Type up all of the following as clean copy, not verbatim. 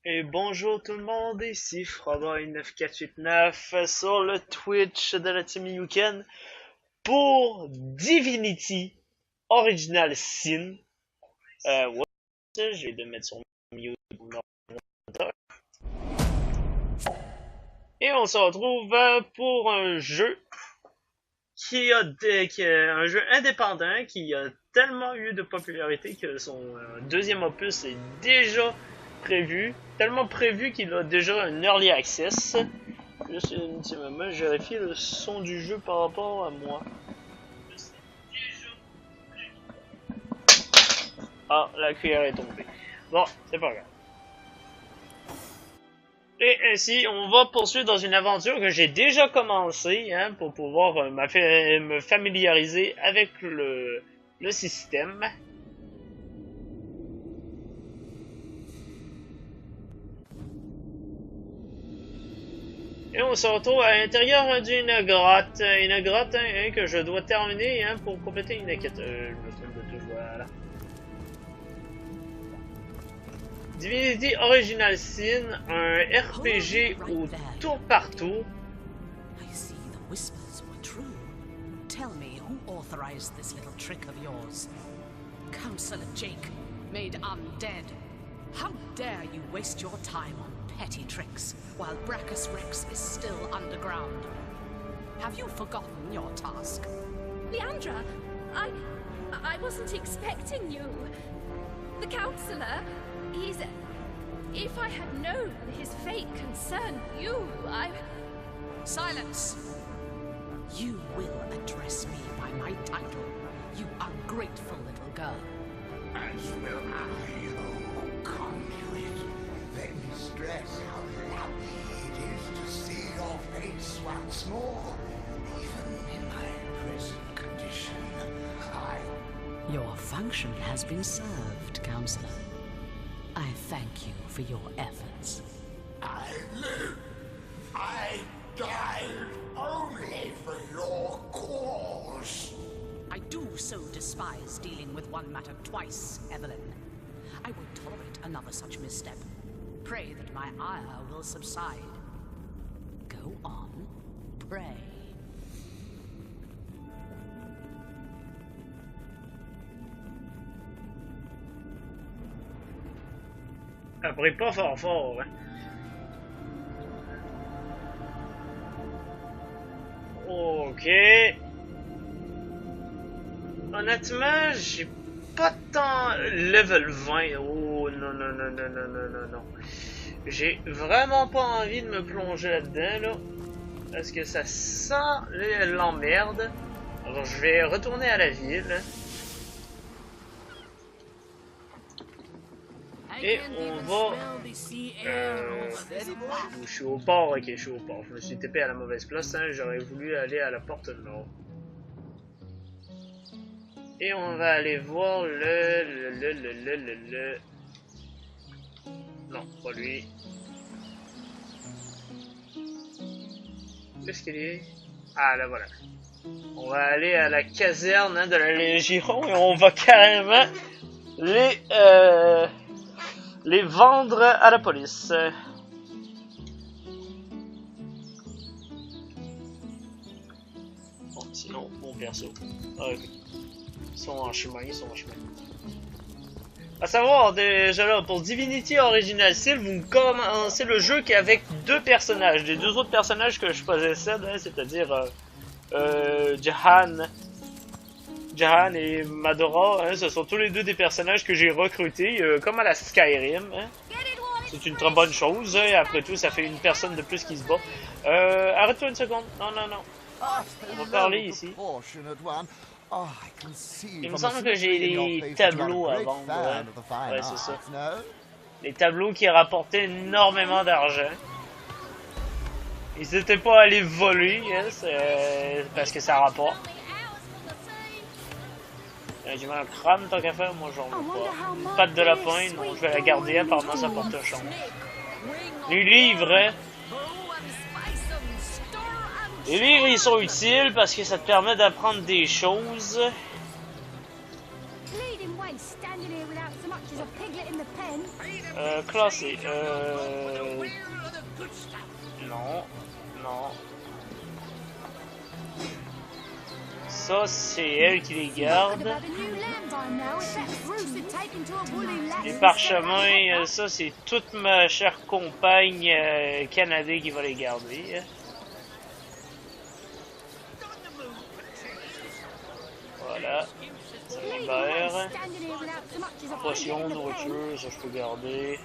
Et bonjour tout le monde, ici Froby9489 sur le Twitch de la Team Yuken pour Divinity Original Sin. Ouais, j'ai de mettre son mute pour l'ordinateur. Et on se retrouve pour un jeu qui a un jeu indépendant qui a tellement eu de popularité que son deuxième opus est déjà prévu, tellement prévu qu'il a déjà un early access. Juste un petit moment, je vérifie le son du jeu par rapport à moi. Ah, la cuillère est tombée. Bon, c'est pas grave. Et ainsi, on va poursuivre dans une aventure que j'ai déjà commencée, hein, pour pouvoir me familiariser avec le système. Et on se retrouve à l'intérieur d'une grotte. Une grotte que je dois terminer pour compléter une quête. Je me trompe de tout, voilà. Divinity Original Sin, un RPG au tour par tour. I see the whispers were true. Tell me who authorized this little trick of yours? Counselor Jake, made undead. How dare you waste your time on petty tricks while Brachus Rex is still underground? Have you forgotten your task? Leandra, I wasn't expecting you. The counselor, if I had known his fate concerned you, Silence! You will address me by my title, you ungrateful little girl. As will I, oh conduit. Let me stress how lovely it is to see your face once more. Even in my present condition, Your function has been served, Counselor. I thank you for your efforts. I live. I died only for your cause. I do so despise dealing with one matter twice, Evelyn. I won't tolerate another such misstep. Pray that my ire will subside. Go on, pray. Après pas fort, hein. Ok. Honnêtement, j'ai pas tant level 20. Oh non. J'ai vraiment pas envie de me plonger là-dedans, là. Parce que ça sent l'emmerde. Alors je vais retourner à la ville. Et on va... je suis au port, ok, je suis au port. Je me suis TP à la mauvaise place, hein. J'aurais voulu aller à la porte nord. Et on va aller voir Non, pas lui. Qu'est-ce qu'il est? Ah, là voilà. On va aller à la caserne de la Légion et on va carrément les vendre à la police. Bon, sinon, mon perso. Ah, écoute. Ils sont en chemin. À savoir, déjà là, pour Divinity Original Sin, vous commencez le jeu qu'avec deux personnages. Les deux autres personnages que je possède, hein, c'est-à-dire Jahan et Madora, hein, ce sont tous les deux des personnages que j'ai recrutés, comme à la Skyrim. Hein. C'est une très bonne chose, et après tout, ça fait une personne de plus qui se bat. Arrête-toi une seconde. Non. On va parler ici. Il me semble que j'ai les tableaux à vendre. Hein. Ouais, c'est ça. Les tableaux qui rapportaient énormément d'argent. Ils n'étaient pas allés voler, hein, parce que ça rapporte. J'ai mal un crâne tant qu'à faire, moi j'en veux pas. Une patte de lapin, non, je vais la garder apparemment ça porte chance. Les livres, hein. Les livres ils sont utiles parce que ça te permet d'apprendre des choses. Classé. Non. Non. Ça, c'est elle qui les garde. Les parchemins, ça, c'est toute ma chère compagne canadienne qui va les garder. Voilà. Ça libère. Potion, nourriture, ça je peux garder.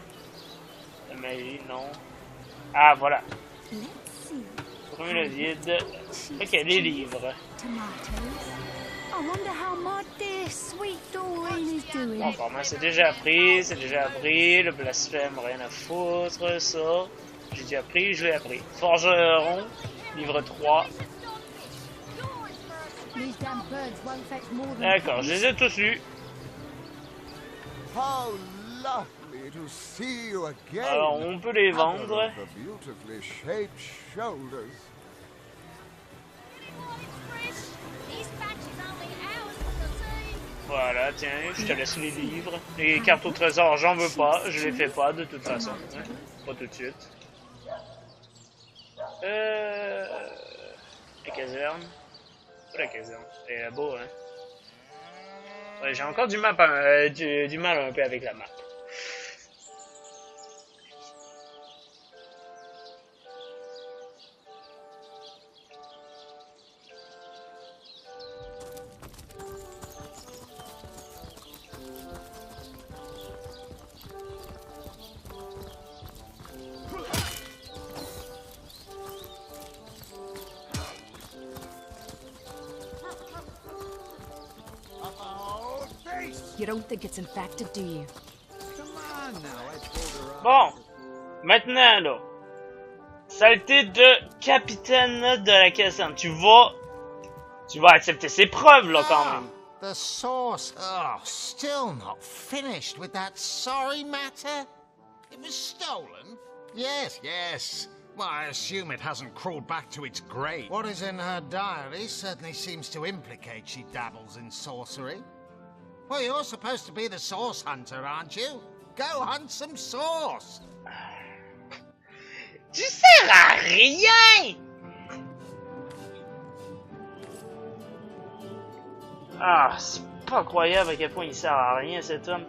La magie, non. Ah, voilà. Premier le vide. Ok, les livres. Bon, vraiment, c'est déjà appris, Le blasphème, rien à foutre, ça. J'ai déjà appris, je l'ai appris. Forgeron, livre 3. D'accord, je les ai tous lus. Alors, on peut les vendre. Voilà, tiens, je te laisse les livres. Les cartes au trésor, j'en veux pas. Je les fais pas, de toute façon. Hein. Pas tout de suite. La caserne. Pas la caserne. Elle est là-bas, hein. Ouais, j'ai encore du mal un peu avec la map. You don't think it's infected, do you? Bon, maintenant là, saleté de capitaine de la caserne. Tu vas accepter ses preuves là quand même. The source. Oh, still not finished with that sorry matter? It was stolen? Yes, yes. Well, I assume it hasn't crawled back to its grave. What is in her diary certainly seems to implicate she dabbles in sorcery. Well, you're supposed to be the source hunter, aren't you? Go hunt some source! Tu sers à rien! Ah, c'est pas croyable à quel point il sert à rien cet homme.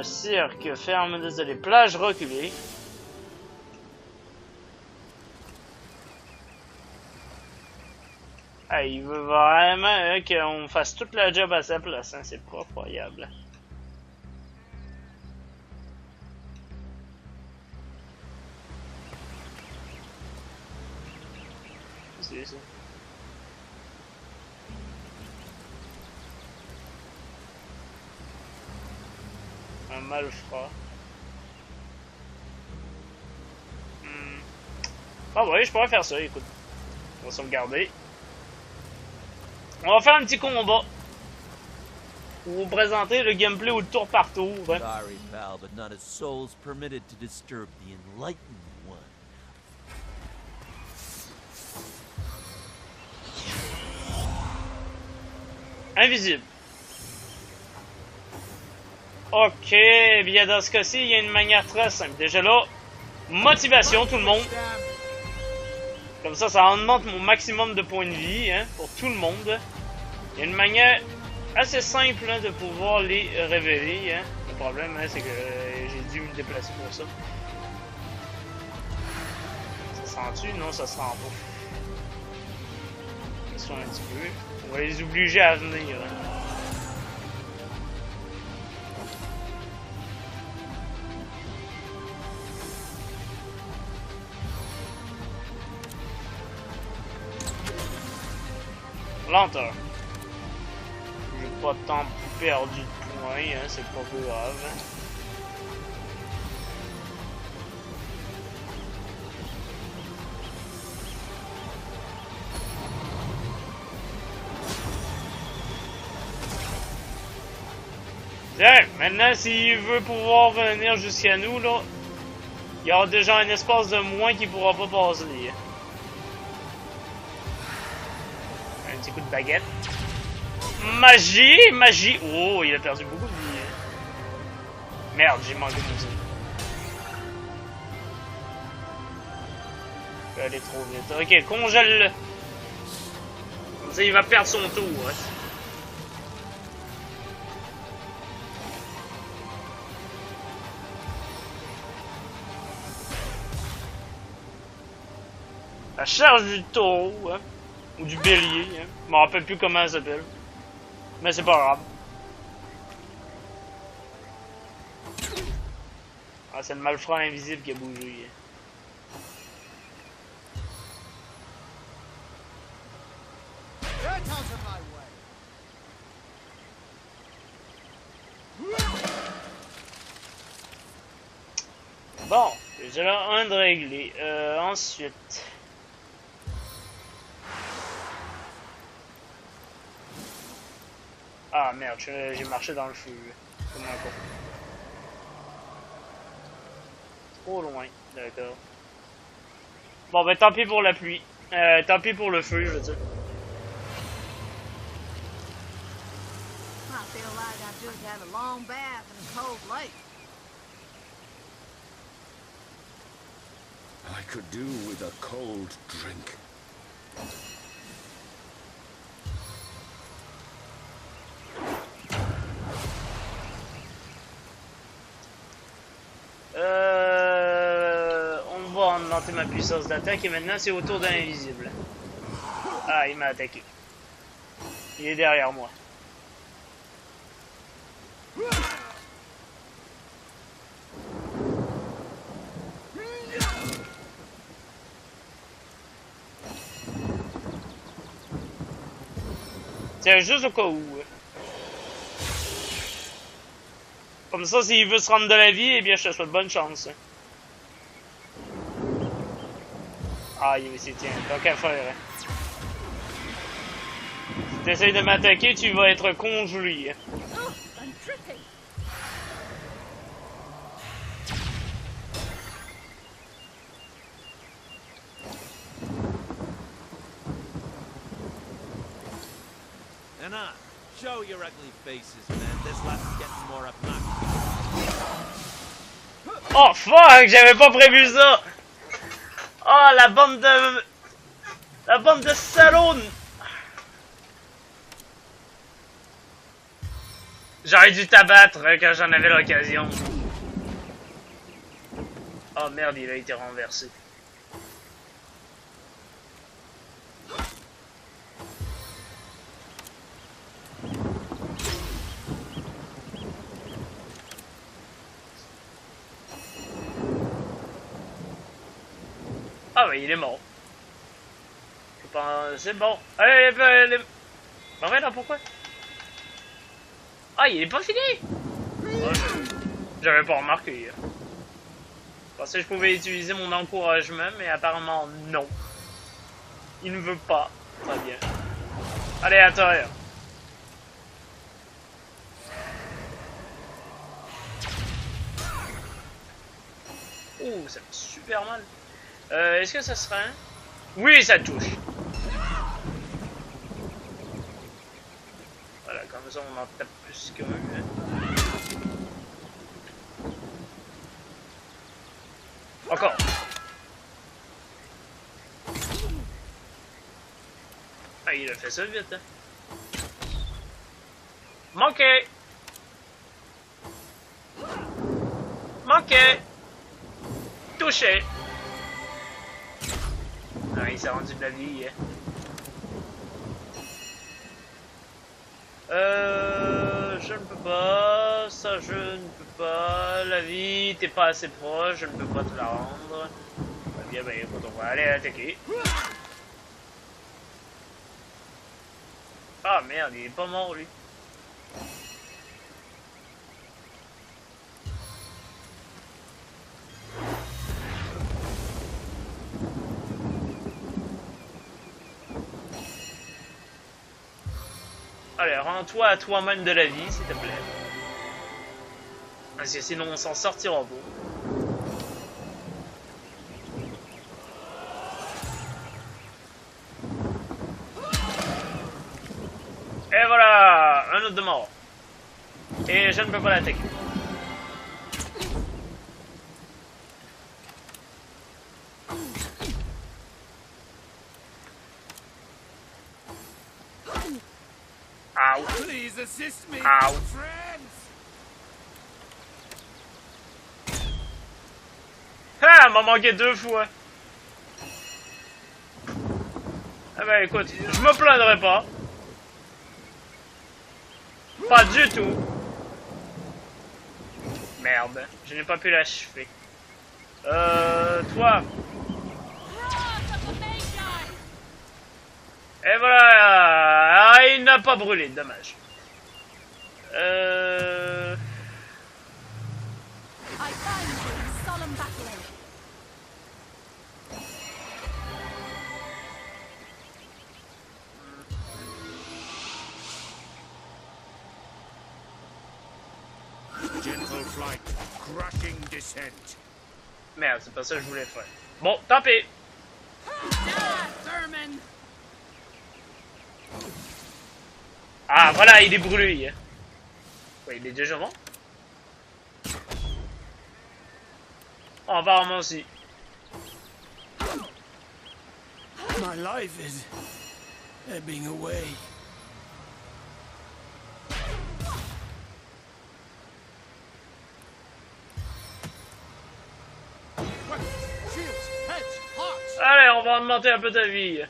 Cirque, ferme, désolé, plage reculée. Ah, il veut vraiment qu'on fasse toute la job à sa place, hein, c'est pas croyable. C'est ça. Un malfrat. Ah ouais, je pourrais faire ça, écoute. On va sauvegarder. On va faire un petit combat. Pour vous présenter le gameplay au tour par tour. Hein. Sorry, pal, but not a soul's permitted to disturb the enlightened one. Invisible. Ok, bien dans ce cas-ci, il y a une manière très simple. Déjà là, motivation, tout le monde. Comme ça augmente mon maximum de points de vie, hein, pour tout le monde. Il y a une manière assez simple hein, de pouvoir les révéler. Hein. Le problème, hein, c'est que j'ai dû me déplacer pour ça. Ça se rend-tu? Non, ça se rend pas. Ça se rend un petit peu. On va les obliger à venir. Hein. Lenteur. J'ai pas tant perdu de points, hein, c'est pas grave. Tiens, maintenant s'il veut pouvoir venir jusqu'à nous, là, il y aura déjà un espace de moins qui pourra pas passer. Un petit coup de baguette. Magie, magie. Oh, il a perdu beaucoup de vie. Merde, j'ai manqué mon tir. Je vais aller trop vite. Ok, congèle-le. Comme ça, il va perdre son tour. Hein. La charge du taureau, hein. Ou du bélier, hein. Je me rappelle plus comment elle s'appelle. Mais c'est pas grave. Ah, c'est le malfrat invisible qui a bougé. Bon, déjà là, un de réglé. Ensuite... Ah merde, j'ai marché dans le feu. Comme un con. Trop loin, d'accord. Bon ben tant pis pour la pluie. Tant pis pour le feu, je veux dire. I feel like I just had a long bath in a cold lake. I could do with a cold drink. On va augmenter ma puissance d'attaque et maintenant c'est au tour de l'invisible. Ah, il m'a attaqué. Il est derrière moi. Tiens, juste au cas où. Comme ça, s'il veut se rendre de la vie, eh bien, je te souhaite bonne chance. Ah, il c'est tiens, tant qu'à faire. Si t'essayes de m'attaquer, tu vas être congelé. Oh, I'm tripping. Enough. Show your ugly faces, man. This lot's getting more obnoxious. Oh fuck, j'avais pas prévu ça. Oh la bande de salauds. J'aurais dû t'abattre quand j'en avais l'occasion. Oh merde, il a été renversé. Ah bah il est mort. C'est bon. Allez, allez. Bah ouais, là, pourquoi? Ah, il est pas fini. Oh, j'avais pas remarqué. Je pensais que je pouvais utiliser mon encouragement, mais apparemment non. Il ne veut pas. Très bien. Allez, à toi. Oh, ça fait super mal. Est-ce que ça sera un? Oui, ça touche. Voilà, comme ça on en tape plus qu'un. Hein. Encore. Ah, il a fait ça vite. Hein. Manqué. Manqué. Touché. Ah, il s'est rendu de la vie. Hein. Je ne peux pas. Ça, je ne peux pas. La vie, t'es pas assez proche. Je ne peux pas te la rendre. Bien, ben, écoute, on va aller attaquer. Ah merde, il est pas mort lui. Allez, rends-toi à toi-même de la vie, s'il te plaît. Parce que sinon, on s'en sortira pas. Et voilà! ne peux pas l'attaquer. Ow. Please assist me, Ow. friends. Ah, elle m'a manqué 2 fois. Ah ben écoute, je me plaindrai pas. Pas du tout. Merde, je n'ai pas pu l'achever. Toi. Et voilà, ah, il n'a pas brûlé, dommage. I find you in solemn battle. Gentle flight, crushing descent. Merde, c'est pas ça que je voulais faire. Bon, tant pis. Ah, voilà, il est brûlé. Ouais, il est déjà mort. Oh, apparemment aussi. My life is ebbing away. Allez, on va augmenter un peu ta vie.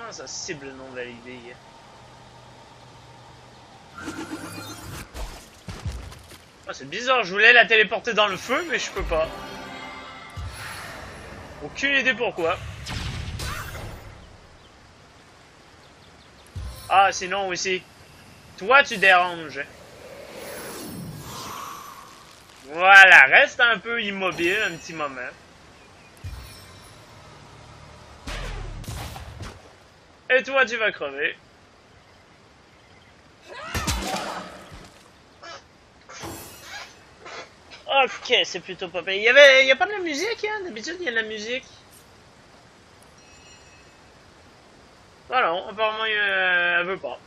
Ah, ça cible non validé. Ah, c'est bizarre, je voulais la téléporter dans le feu, mais je peux pas. Aucune idée pourquoi. Ah, sinon aussi. Toi, tu déranges. Voilà, reste un peu immobile un petit moment. Et toi, tu vas crever. Ok, c'est plutôt pas payé. Il y a pas de la musique, hein? D'habitude, il y a de la musique. Ah non, apparemment, elle veut pas.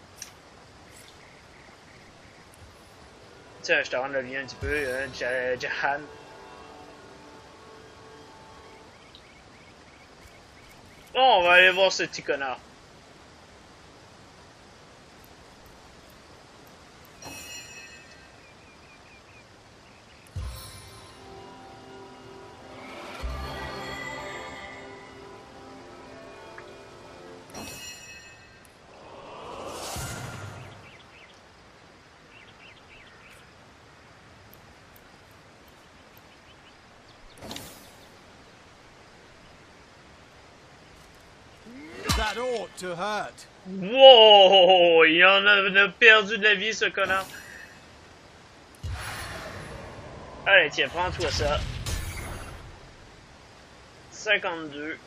Tiens, je te rends le lien un petit peu, Jahan. Bon, on va aller voir ce petit connard. That ought to hurt. Wow, il en a perdu de la vie, ce connard. Allez, tiens, prends-toi ça. 52.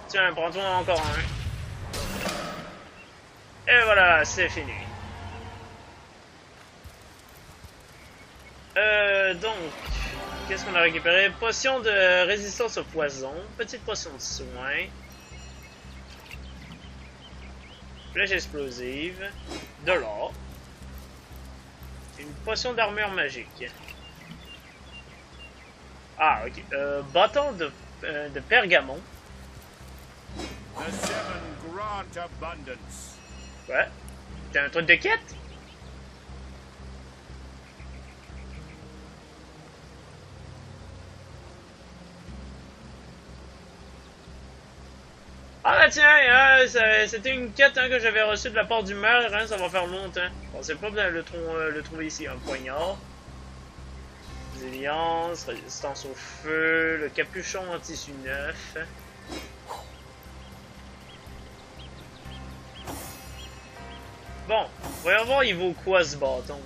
Tiens, prends-toi encore un. Et voilà, c'est fini. Donc, qu'est-ce qu'on a récupéré? Potion de résistance au poison, petite potion de soin, flèche explosive, de l'or, une potion d'armure magique. Ah, ok. Bâton de pergamon. The seven grant abundance. Ouais. T'as un truc de quête? Ah bah tiens, c'était une quête que j'avais reçue de la part du maire, ça va faire longtemps. Je pensais pas le trouver ici. Un poignard. Résilience, résistance au feu, le capuchon en tissu neuf. Bon, voyons voir il vaut quoi ce bâton.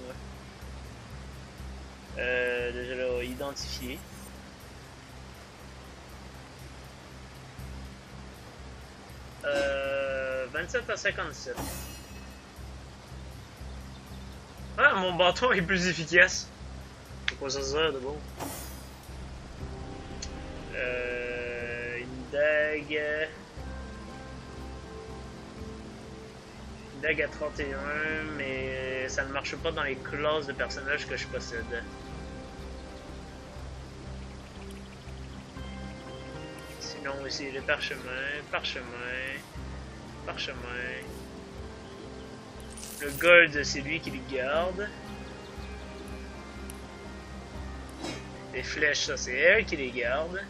Déjà là, identifié. 27 à 57. Ah, mon bâton est plus efficace. C'est quoi ça sert de bon? Une dague. Une dague à 31, mais ça ne marche pas dans les classes de personnages que je possède. Sinon, ici, le parchemin, parchemin, parchemin. Le gold, c'est lui qui le garde. Les flèches, ça, c'est elle qui les garde.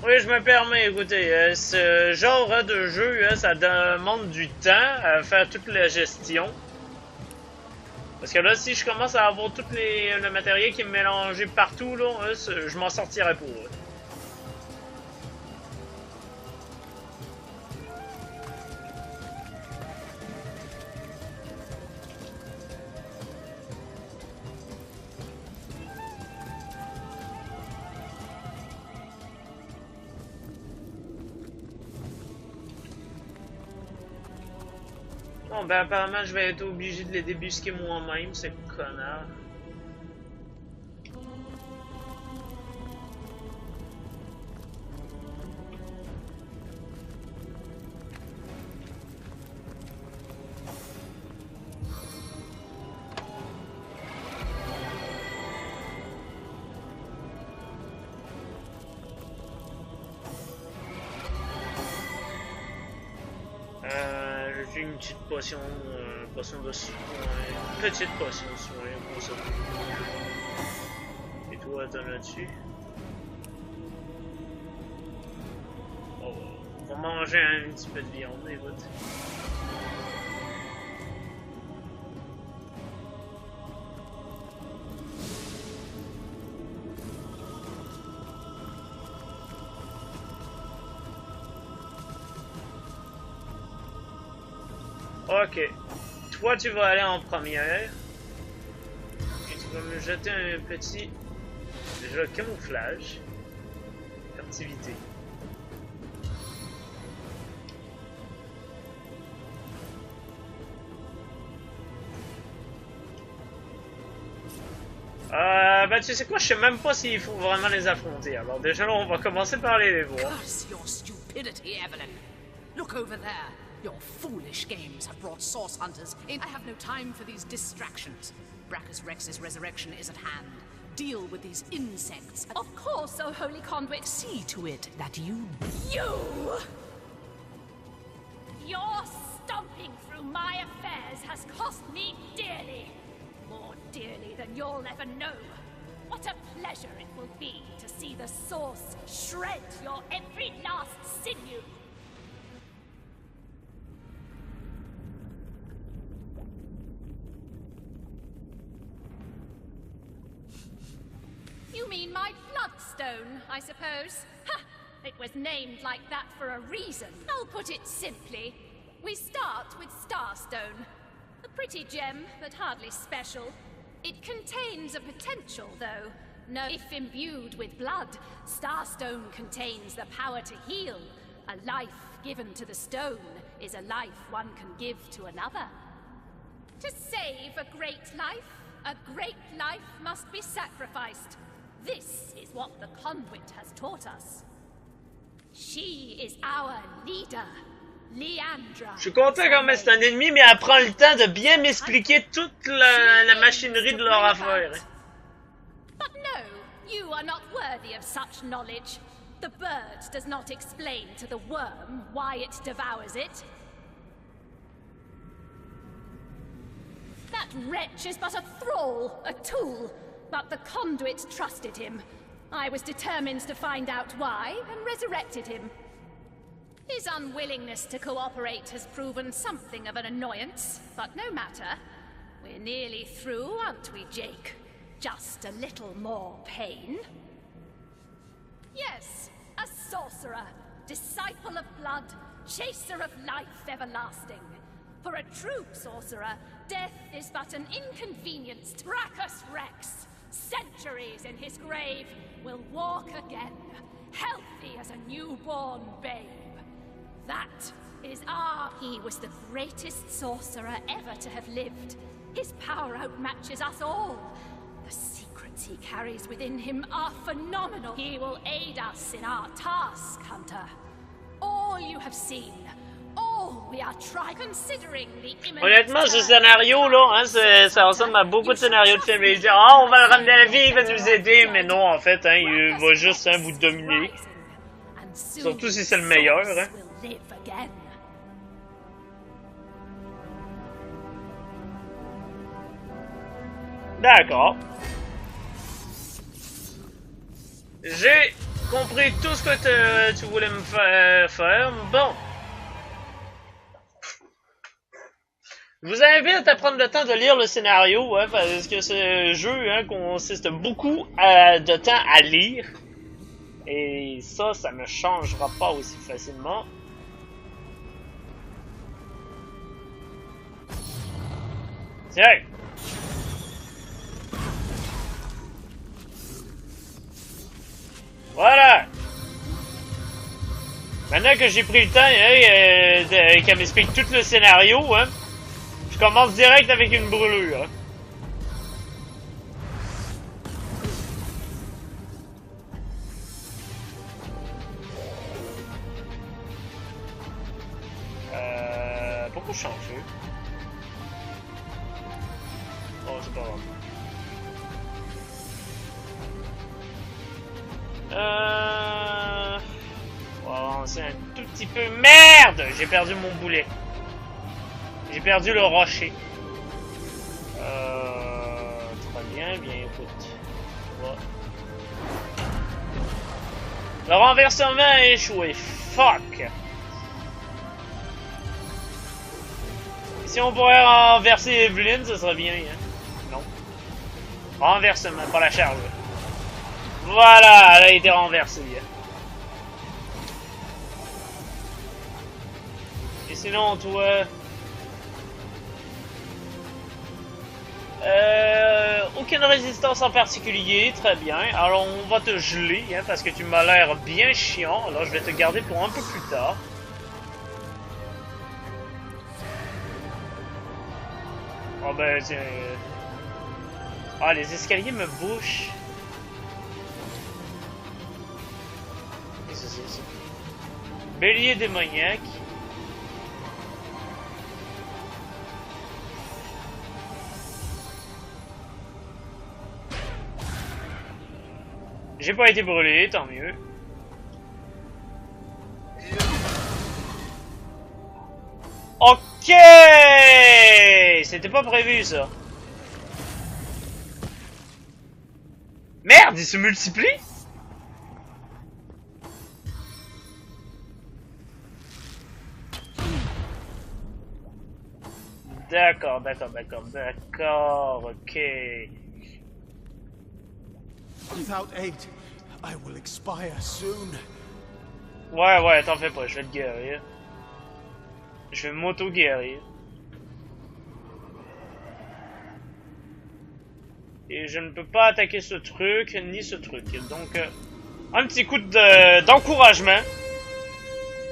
Oui, je me permets, écoutez, ce genre de jeu, ça demande du temps à faire toute la gestion. Parce que là, si je commence à avoir tout le matériel qui est mélangé partout, là, je m'en sortirai pas. Bon, ben apparemment, je vais être obligé de les débusquer moi-même, ces connards. J'ai une petite potion, potion de soin, petite potion de soin pour ça. Et toi, t'en as-tu? Oh, on va manger un petit peu de viande, écoute. Ok. Toi, tu vas aller en première. Et tu vas me jeter un petit... Déjà, camouflage. Furtivité. Ben tu sais quoi, je sais même pas s'il faut vraiment les affronter. Alors déjà là, on va commencer par les voir. Curse your stupidity, Evelyn. Look over there. Your foolish games have brought source hunters in. I have no time for these distractions. Brachus Rex's resurrection is at hand. Deal with these insects. Of course, oh holy conduit. See to it that you... You! Your stomping through my affairs has cost me dearly. More dearly than you'll ever know. What a pleasure it will be to see the source shred your every last sinew. You mean my bloodstone, I suppose? Ha! It was named like that for a reason. I'll put it simply. We start with Starstone. A pretty gem, but hardly special. It contains a potential, though. No, if imbued with blood, Starstone contains the power to heal. A life given to the stone is a life one can give to another. To save a great life must be sacrificed. This is what the conduit has taught us. She is our leader, Leandra. Je suis content quand même, c'est un ennemi, mais elle prend le temps de bien m'expliquer toute la machinerie de leur affaire. But no, you are not worthy of such knowledge. The bird does not explain to the worm why it devours it. That wretch is but a thrall, a tool. But the conduit trusted him. I was determined to find out why, and resurrected him. His unwillingness to cooperate has proven something of an annoyance, but no matter. We're nearly through, aren't we, Jake? Just a little more pain? Yes, a sorcerer, disciple of blood, chaser of life everlasting. For a true sorcerer, death is but an inconvenience. Brachus Rex, centuries in his grave, will walk again, healthy as a newborn babe. his art. He was the greatest sorcerer ever to have lived. His power outmatches us all. The secrets he carries within him are phenomenal. He will aid us in our task, Hunter. All you have seen, all we are trying, considering the imminent. Honnêtement, ce scénario-là, hein, ça ressemble à beaucoup de scénarios de films. Il dit, ah, on va le ramener à la vie, il va nous aider. Mais non, en fait, hein, il va juste hein, vous dominer. Surtout si c'est le meilleur, hein. D'accord. J'ai compris tout ce que tu voulais me faire. Bon. Je vous invite à prendre le temps de lire le scénario, hein, parce que ce jeu hein, consiste beaucoup de temps à lire. Et ça ne changera pas aussi facilement. Tiens! Voilà! Maintenant que j'ai pris le temps qu'elle m'explique tout le scénario, hein, je commence direct avec une brûlure. Hein. Pourquoi je suis en feu? Oh, c'est pas grave. On va avancer un tout petit peu. Merde! J'ai perdu mon boulet. J'ai perdu le rocher. Très bien, bien écoute. Voilà. Le renversement a échoué. Fuck! Si on pourrait renverser Evelyn, ce serait bien. Hein? Non. Renversement, pas la charge. Voilà, elle a été renversée. Et sinon, toi... aucune résistance en particulier, très bien. Alors on va te geler, hein, parce que tu m'as l'air bien chiant. Alors je vais te garder pour un peu plus tard. Oh ben c'est... Ah, les escaliers me bouchent. Qu'est-ce que c'est ça? Bélier démoniaque. J'ai pas été brûlé, tant mieux. Ok! C'était pas prévu, ça. Merde, il se multiplie? D'accord, ok. Without aid, I will expire soon. Ouais, t'en fais pas, je vais te guérir. Je vais m'auto-guérir. Et je ne peux pas attaquer ce truc, ni ce truc. Donc, un petit coup d'encouragement.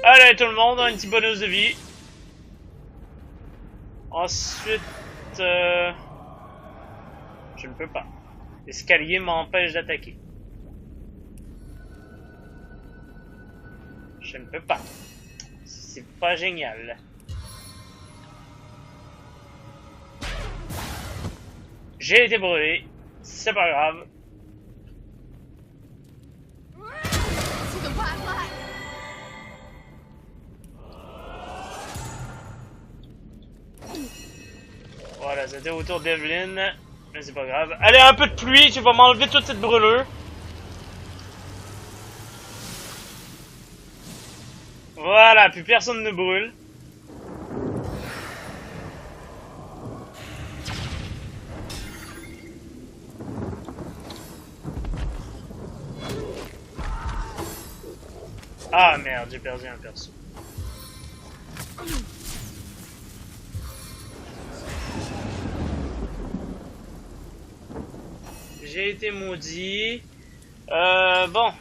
Allez, tout le monde, un petit bonus de vie. Ensuite, je ne peux pas. L'escalier m'empêche d'attaquer. Je ne peux pas. C'est pas génial. J'ai été brûlé. C'est pas grave. Voilà, c'était autour d'Evelyn. Mais c'est pas grave. Allez, un peu de pluie, tu vas m'enlever toute cette brûlure. Voilà, plus personne ne brûle. Ah merde, j'ai perdu un perso. J'ai été maudit. Bon.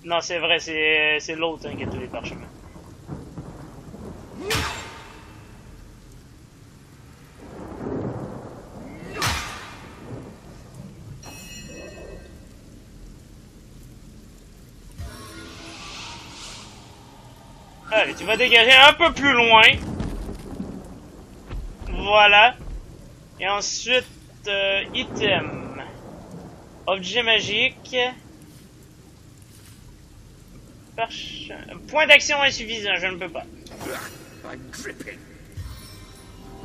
Non, c'est vrai, c'est l'autre hein, qui a tous les parchemins. Allez, tu vas dégager un peu plus loin. Voilà. Et ensuite, item. Objet magique. Point d'action insuffisant, je ne peux pas.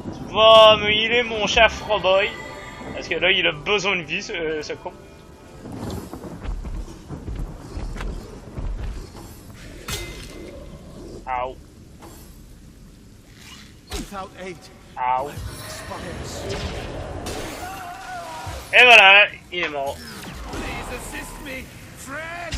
Tu vas me healer mon chat Froboy. Parce que là, il a besoin de vie, ce con. Ow. Without aid, Ow. expires. Et voilà, il est mort. Please assist me, friend.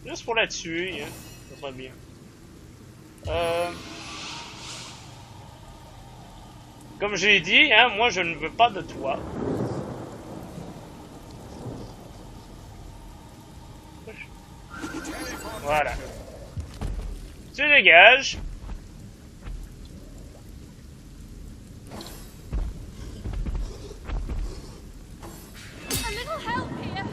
Juste pour la tuer, hein. Ça sera bien. Comme j'ai dit, hein, moi je ne veux pas de toi. Voilà. Tu dégages. A little help here.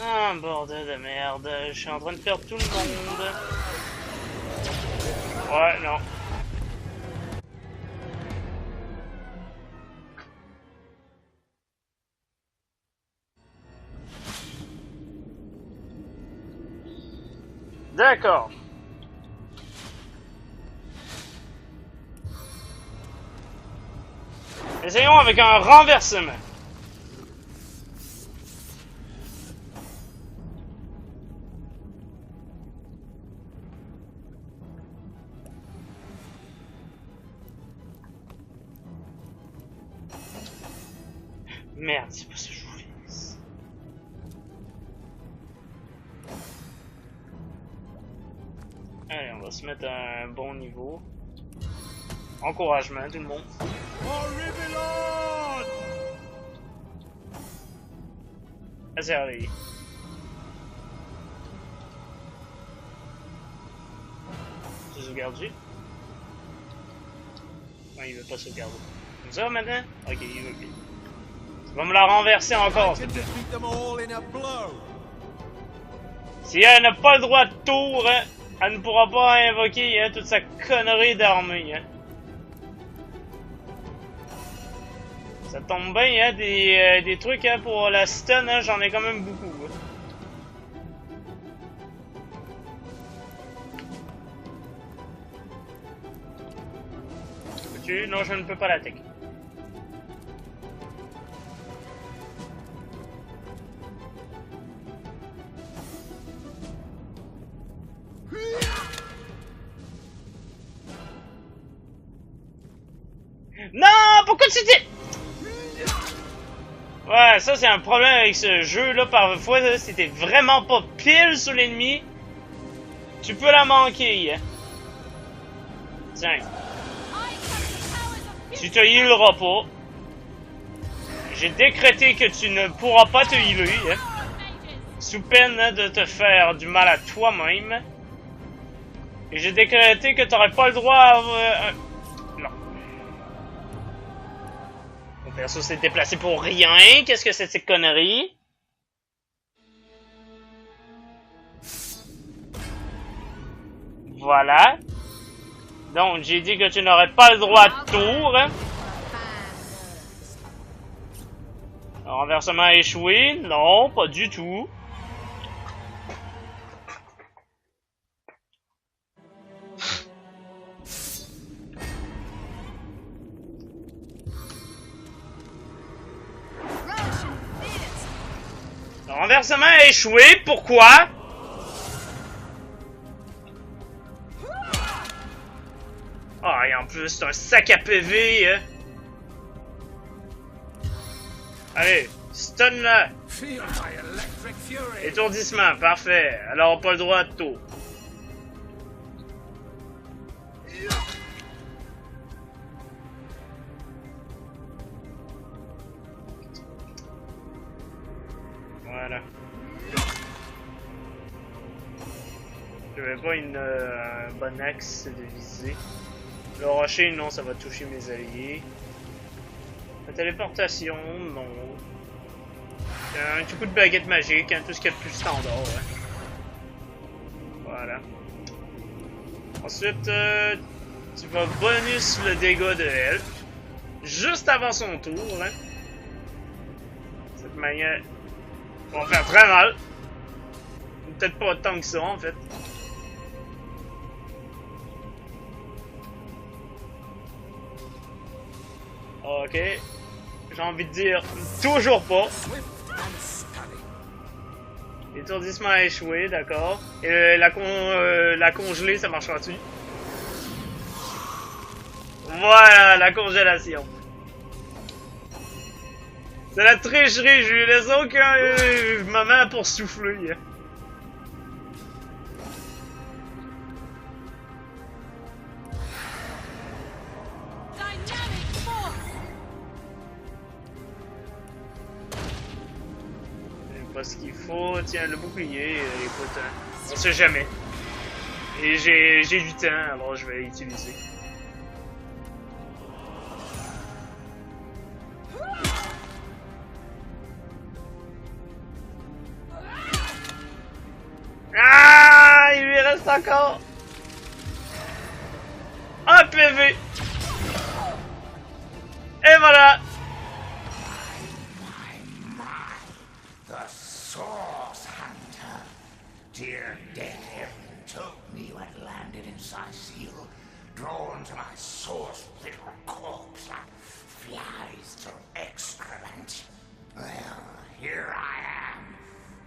Ah, bordel de merde. Je suis en train de perdre tout le monde. Ouais, non. D'accord. Essayons avec un renversement. Merde, c'est pas ce que je voulais. Allez, on va se mettre à un bon niveau. Encouragement, tout le monde. Vas-y, allez. Tu sauvegardes-tu? Non, il veut pas sauvegarder. Comme ça maintenant? Ok, il veut plus. Tu vas me la renverser encore, s'il te plaît. Si elle n'a pas le droit de tour, hein, elle ne pourra pas invoquer hein, toute sa connerie d'armée. Hein. Ça tombe bien, hein, des trucs hein, pour la stun, hein, j'en ai quand même beaucoup. Hein. Peux-tu? Non, je ne peux pas l'attaquer. Non, pourquoi tu dis... Ouais, ça c'est un problème avec ce jeu là, parfois si t'es vraiment pas pile sur l'ennemi, tu peux la manquer. Hein. Tiens. Tu te healeras pas. J'ai décrété que tu ne pourras pas te healer, hein, sous peine hein, de te faire du mal à toi-même. Et j'ai décrété que t'aurais pas le droit à... Non. Mon perso s'est déplacé pour rien. Qu'est-ce que c'est ces conneries? Voilà. Donc, j'ai dit que tu n'aurais pas le droit de tour. Hein. Renversement a échoué? Non, pas du tout. Le renversement a échoué, pourquoi? Ah, et en plus, c'est un sac à PV, hein. Allez, stun-la! Feel my electric fury. Étourdissement, parfait. Alors, pas le droit de tour. Voilà. J'avais pas une bonne axe de visée. Le rocher, non, ça va toucher mes alliés. La téléportation, non. Un petit coup de baguette magique, hein, tout ce qu'il y a de plus standard. Hein. Voilà. Ensuite, tu vas bonus le dégât de elle. Juste avant son tour. Hein. Cette manière va faire très mal. Peut-être pas tant que ça en fait. Ok. J'ai envie de dire toujours pas. L'étourdissement a échoué, d'accord. Et la congelée, ça marchera-tu? Voilà, la congélation. C'est la tricherie, je lui laisse aucun moment pour souffler. Pas ce qu'il faut. Tiens, le bouclier, écoute, hein, on sait jamais. Et j'ai du temps, alors je vais l'utiliser. Ah, il lui reste encore un PV. Et voilà. Dear dead heaven told me you had landed in Seal, drawn to my source little corpse like flies to excrement. Well, here I am,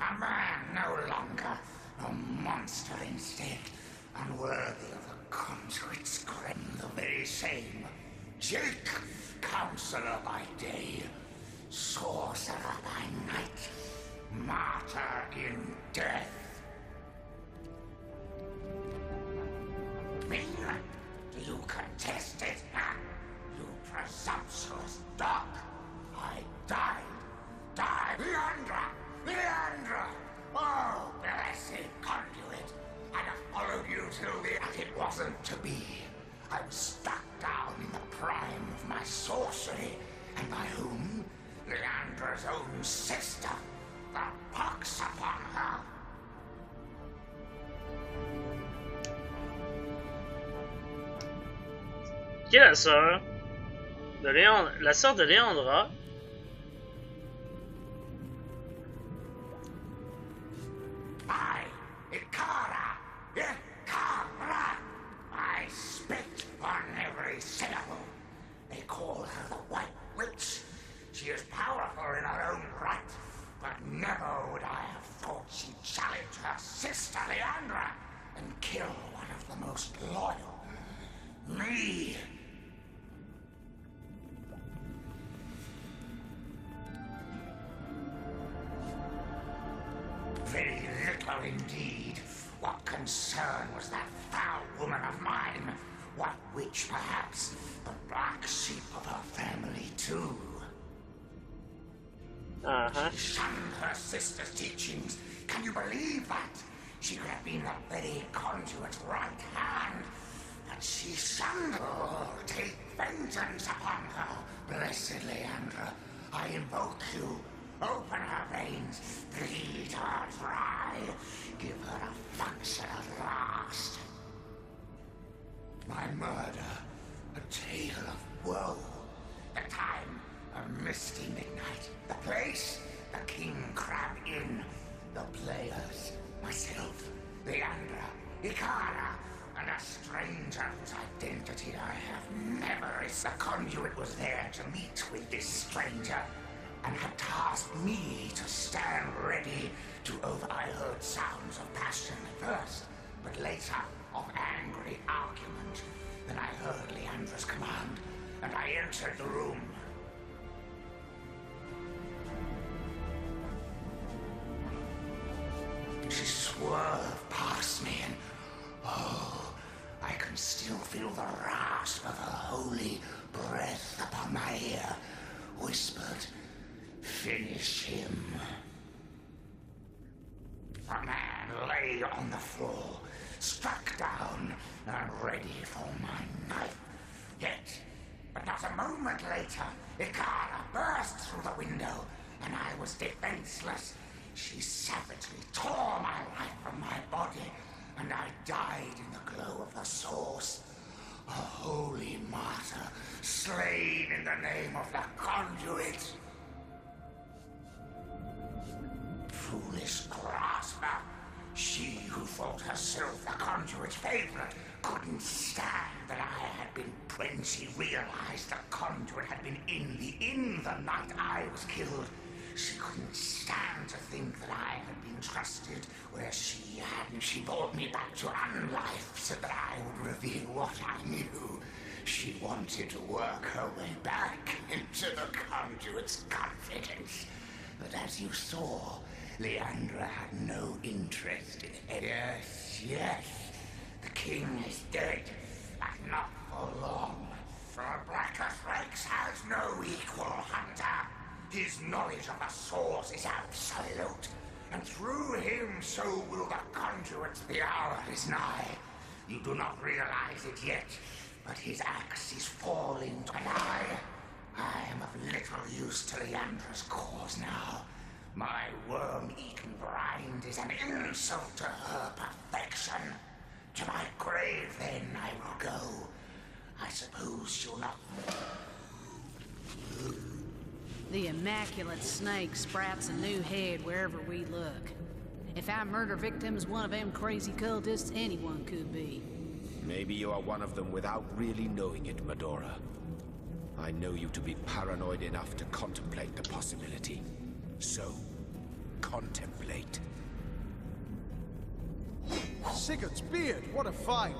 a man no longer, a monster instead, unworthy of the conduit's grim, the very same. Jake, counselor by day, sorcerer by night, martyr in death. Me? Do you contest it? You presumptuous dog! I died! Leandra! Leandra! Oh, blessed conduit! I'd have followed you till the... But it wasn't to be. I was stuck down in the prime of my sorcery. And by whom? Leandra's own sister. The pox upon her! Qui est la sœur de Léandre, la sœur de Léandra? I spit on every syllable. They call her the White Witch. She is powerful in her own right, but never would I have thought she'd challenge her sister Leandra and kill one of the most loyal. Me. Very little indeed. What concern was that foul woman of mine? What witch, perhaps? The black sheep of her family, too. She shunned her sister's teachings. Can you believe that? She could have been the very conduit's right hand. But she shunned her. Oh, take vengeance upon her, blessed Leandra. I invoke you. Open her veins, bleed her dry, give her a function at last. My murder, a tale of woe. The time, a misty midnight. The place, the King Crab Inn. The players, myself, Leandra, Ikara, and a stranger whose identity I have never. The conduit was there to meet with this stranger, and had tasked me to stand ready to I heard sounds of passion at first, but later of angry argument. Then I heard Leandra's command, and I entered the room. whispered, "Finish him." The man lay on the floor, struck down and ready for my knife. Yet, but not a moment later, Ikara burst through the window, and I was defenseless. She savagely tore my life from my body, and I died in the glow of the source. A holy martyr, slain in the name of the conduit. Foolish grasper. She who thought herself the conduit's favorite couldn't stand that I had been. When she realized the conduit had been in the inn the night I was killed, she couldn't stand to think that I had been trusted where she hadn't. She brought me back to unlife so that I would reveal what I knew. She wanted to work her way back into the conduit's confidence. But as you saw, Leandra had no interest in it. Yes. The king is dead, but not for long. For Blacker Frakes has no equal, Hunter. His knowledge of the source is absolute, and through him so will the conduits. The hour is nigh. You do not realize it yet, but his axe is falling, and I am of little use to Leandra's cause now. My worm-eaten rind is an insult to her perfection. To my grave, then, I will go. I suppose you'll not... The immaculate snake sprouts a new head wherever we look. If our murder victim's one of them crazy cultists, anyone could be. Maybe you are one of them without really knowing it, Medora. I know you to be paranoid enough to contemplate the possibility. So, contemplate. Sigurd's beard, what a find!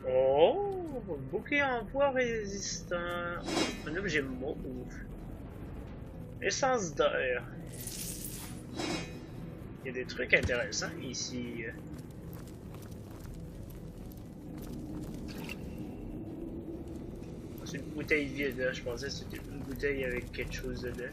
Oh, bouclier en bois résistant. Un objet mauve. Essence d'air. Il y a des trucs intéressants ici. C'est une bouteille vide, je pensais que c'était une bouteille avec quelque chose dedans.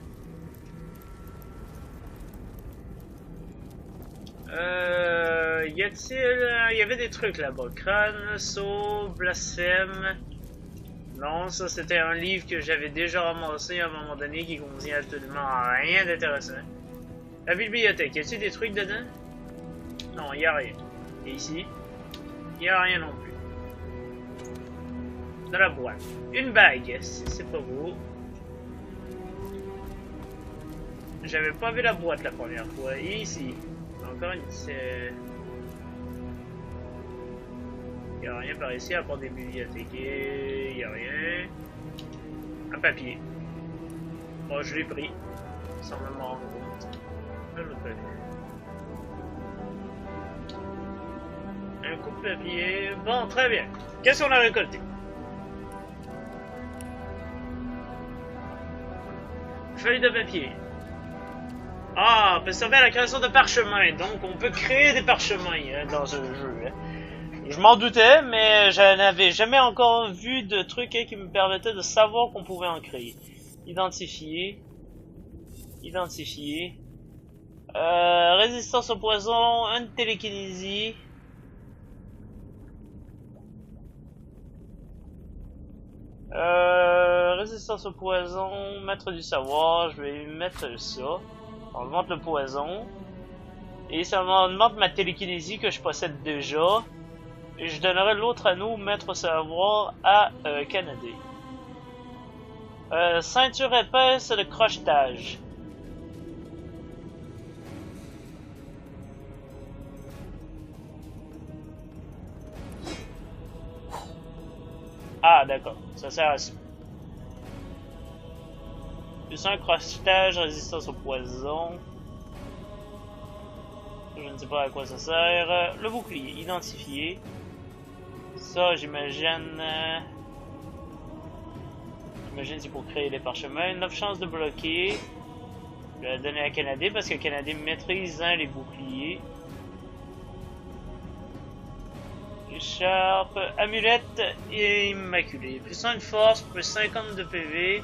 Y a-t-il... Il y avait des trucs là-bas. Crâne, saut, blasphème. Non, ça c'était un livre que j'avais déjà ramassé à un moment donné qui contient absolument rien d'intéressant. La bibliothèque, y a-t-il des trucs dedans? Non, y a rien. Et ici? Y a rien non plus. Dans la boîte. Une bague, c'est pas beau. J'avais pas vu la boîte la première fois. Et ici? Encore une... Il n'y a rien par ici à part des bibliothécaires, il n'y a rien. Un papier. Bon, je l'ai pris. Sans me rendre compte. Un autre papier. Un coup de papier. Bon, très bien. Qu'est-ce qu'on a récolté? Feuille de papier. Ah, on peut servir à la création de parchemins. Donc, on peut créer des parchemins dans ce jeu. Je m'en doutais, mais je n'avais jamais encore vu de truc qui me permettait de savoir qu'on pouvait en créer. Identifier. Identifier. Résistance au poison, une télékinésie. Résistance au poison, maître du savoir, je vais mettre ça. On demande le poison. Et ça m'augmente ma télékinésie que je possède déjà. Et je donnerai l'autre anneau, maître savoir, à Canadé. Ceinture épaisse de crochetage. Ah, d'accord. Ça sert à ça. Plus un crochetage, résistance au poison. Je ne sais pas à quoi ça sert. Le bouclier identifié. Ça, j'imagine... J'imagine c'est pour créer les parchemins. 9 chances de bloquer. Je vais la donner à Canadé parce que Canadé maîtrise les boucliers. Écharpe, amulette et immaculée. Plus 1 de force, plus 50 de PV.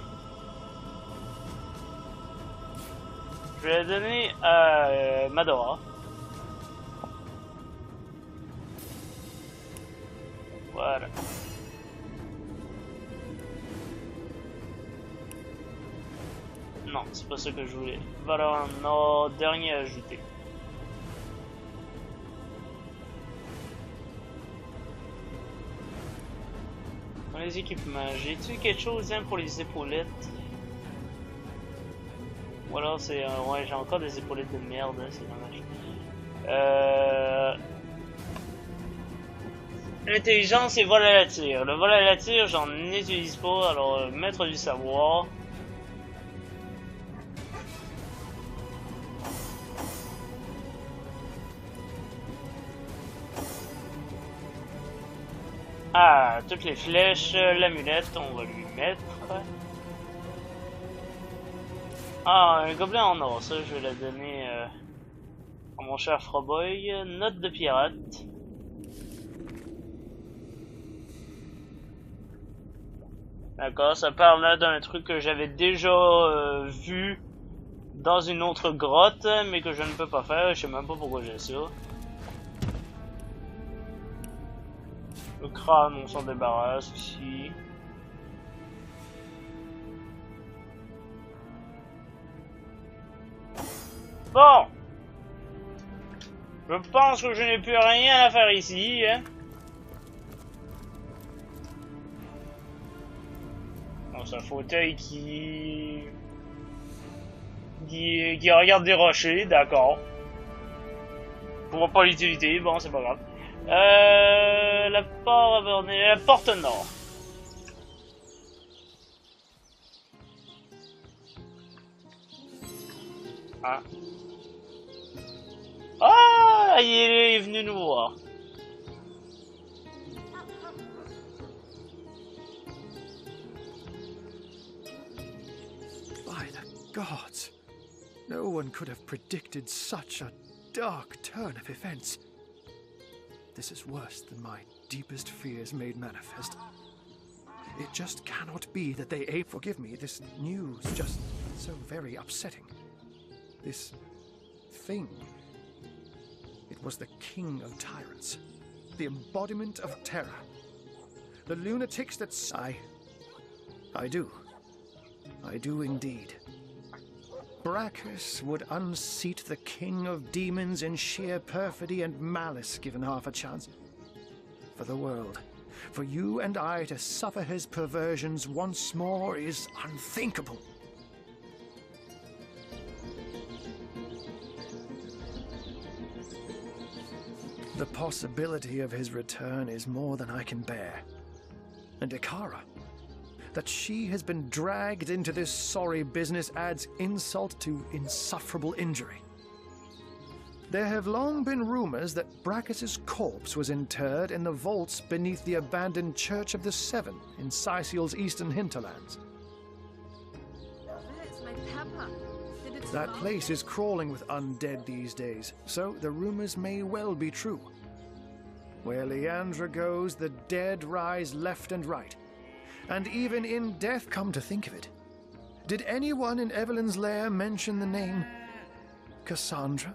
Je vais la donner à Madora. Voilà. Non, c'est pas ça que je voulais. Valeur en or, dernier ajouté. Dans les équipements, j'ai-tu quelque chose pour les épaulettes? Ou alors c'est... ouais, j'ai encore des épaulettes de merde, hein, c'est dommage. L'intelligence et vol à la tire. Le vol à la tire, j'en utilise pas, alors mettre du savoir. Ah, toutes les flèches, l'amulette, on va lui mettre. Ah, un gobelet en or, ça je vais la donner à mon cher Froboy. Note de pirate. D'accord, ça parle là d'un truc que j'avais déjà vu dans une autre grotte, mais que je ne peux pas faire, je sais même pas pourquoi j'ai ça. Le crâne, on s'en débarrasse ici. Bon! Je pense que je n'ai plus rien à faire ici, hein. Bon, c'est un fauteuil qui regarde des rochers, d'accord. Pour pas l'utilité, bon, c'est pas grave. La porte nord. Ah. Ah, il est venu nous voir. By the gods, no one could have predicted such a dark turn of events. This is worse than my deepest fears made manifest. It just cannot be that they ape. Forgive me, this news just so very upsetting. This thing. It was the king of tyrants. The embodiment of terror. The lunatics that... I do. I do indeed. Brachus would unseat the king of demons in sheer perfidy and malice given half a chance. For the world, for you and I to suffer his perversions once more is unthinkable. The possibility of his return is more than I can bear. And Ikara, that she has been dragged into this sorry business adds insult to insufferable injury. There have long been rumors that Brachus's corpse was interred in the vaults beneath the abandoned Church of the Seven in Sicil's eastern hinterlands. That place is crawling with undead these days, so the rumors may well be true. Where Leandra goes, the dead rise left and right. And even in death, come to think of it. Did anyone in Evelyn's lair mention the name Cassandra?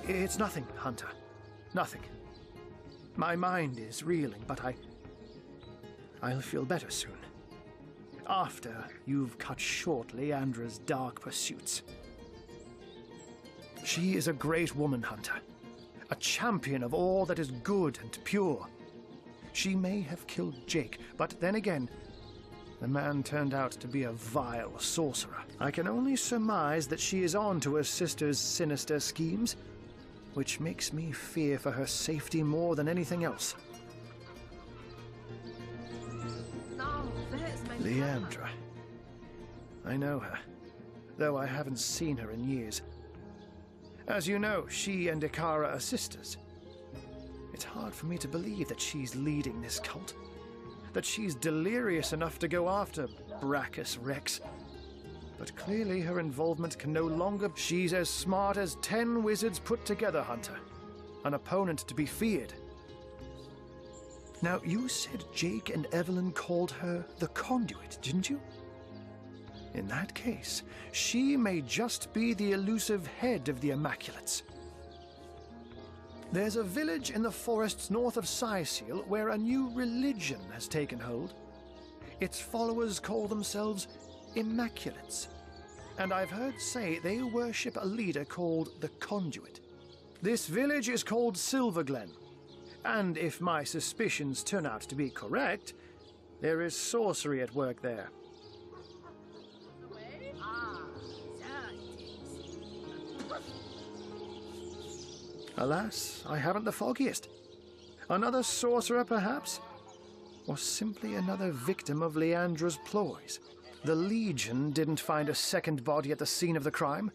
It's nothing, Hunter. Nothing. My mind is reeling, but I'll feel better soon. After you've cut short Leandra's dark pursuits. She is a great woman, Hunter. A champion of all that is good and pure. She may have killed Jake, but then again, the man turned out to be a vile sorcerer. I can only surmise that she is on to her sister's sinister schemes, which makes me fear for her safety more than anything else. Leandra. I know her. though I haven't seen her in years. As you know, she and Ikara are sisters. It's hard for me to believe that she's leading this cult, that she's delirious enough to go after Brachus Rex. But clearly her involvement can no longer... She's as smart as 10 wizards put together, Hunter. An opponent to be feared. Now, you said Jake and Evelyn called her the Conduit, didn't you? In that case, she may just be the elusive head of the Immaculates. There's a village in the forests north of Sicil where a new religion has taken hold. Its followers call themselves Immaculates, and I've heard say they worship a leader called the Conduit. This village is called Silverglen, and if my suspicions turn out to be correct, there is sorcery at work there. Alas, I haven't the foggiest. Another sorcerer, perhaps? Or simply another victim of Leandra's ploys? The Legion didn't find a second body at the scene of the crime,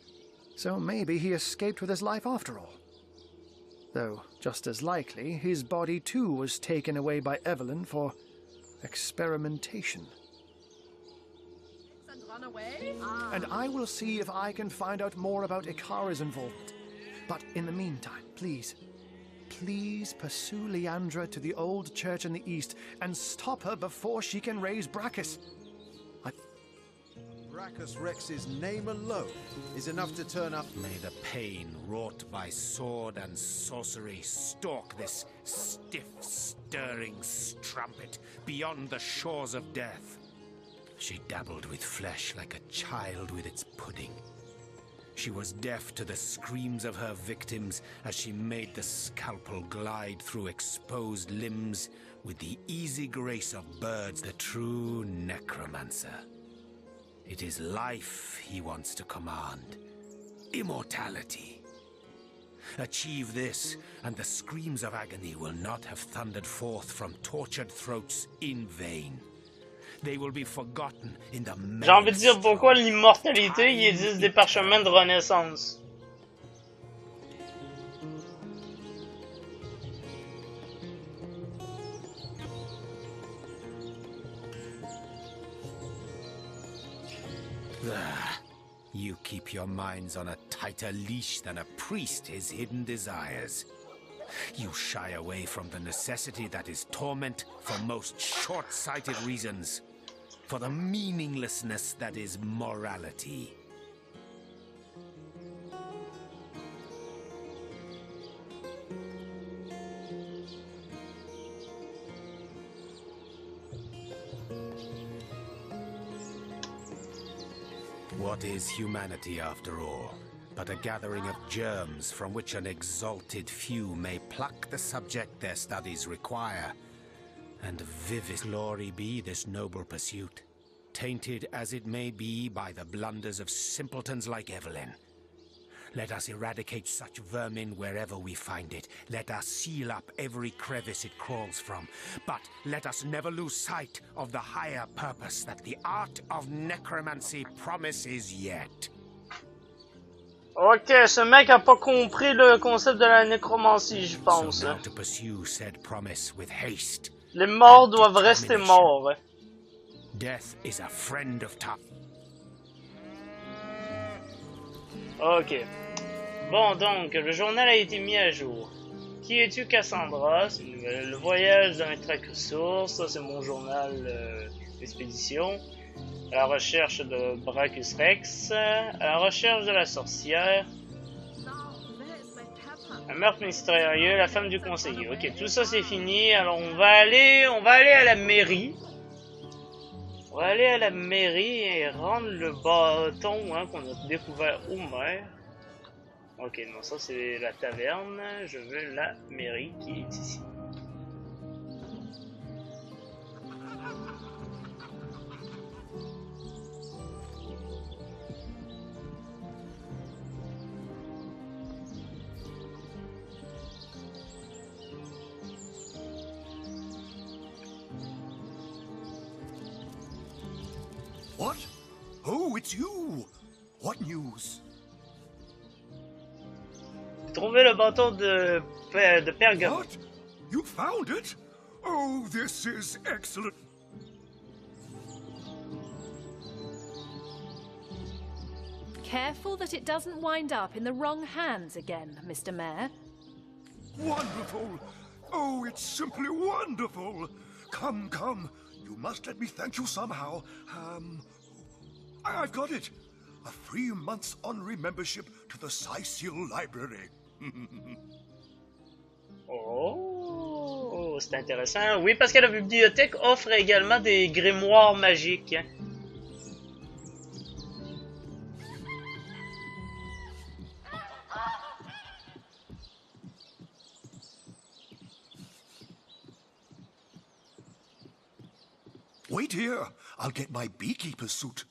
so maybe he escaped with his life after all. Though, just as likely, his body too was taken away by Evelyn for experimentation. And I will see if I can find out more about Ikara's involvement. But in the meantime, please pursue Leandra to the old church in the east and stop her before she can raise Brachus. Brachus Rex's name alone is enough to turn up. May the pain wrought by sword and sorcery stalk this stiff, stirring strumpet beyond the shores of death. She dabbled with flesh like a child with its pudding. She was deaf to the screams of her victims as she made the scalpel glide through exposed limbs with the easy grace of birds, the true necromancer. It is life he wants to command, immortality. Achieve this, and the screams of agony will not have thundered forth from tortured throats in vain. They will be forgotten in the... J'ai envie de dire pourquoi l'immortalité, ils disent des parchemins de renaissance. You keep your minds on a tighter leash than a priest his hidden desires. You shy away from the necessity that is torment for most short-sighted reasons, for the meaninglessness that is morality. What is humanity, after all, but a gathering of germs from which an exalted few may pluck the subject their studies require, and vivid glory be this noble pursuit, tainted as it may be by the blunders of simpletons like Evelyn. Let us eradicate such vermin wherever we find it. Let us seal up every crevice it crawls from. But let us never lose sight of the higher purpose that the art of necromancy promises yet. Ok, ce mec a pas compris le concept de la nécromancie, je pense. So now to pursue said promise with haste. Les morts doivent rester morts. Death is a friend of tough. Ok. Bon, donc, le journal a été mis à jour. Qui es-tu, Cassandra? Le voyage d'un track source. Ça, c'est mon journal d'expédition. À la recherche de Brachus Rex. À la recherche de la sorcière. Un meurtre mystérieux, la femme du conseiller. Ok, tout ça, c'est fini. Alors, on va aller à la mairie. On va aller à la mairie et rendre le bâton qu'on a découvert au maire. Ok, non, ça c'est la taverne. Je veux la mairie qui est ici. What? Oh, it's you! What news? Trouver le bâton de Pergamon. What? You found it? Oh, this is excellent. Careful that it doesn't wind up in the wrong hands again, Mr. Mayor. Wonderful! Oh, it's simply wonderful! Come, come. You must let me thank you somehow. I've got it. A free month's honorary membership to the Sicil Library. Oh, c'est intéressant. Oui, parce que la bibliothèque offre également des grimoires magiques. Wait here. I'll get my beekeeper's suit.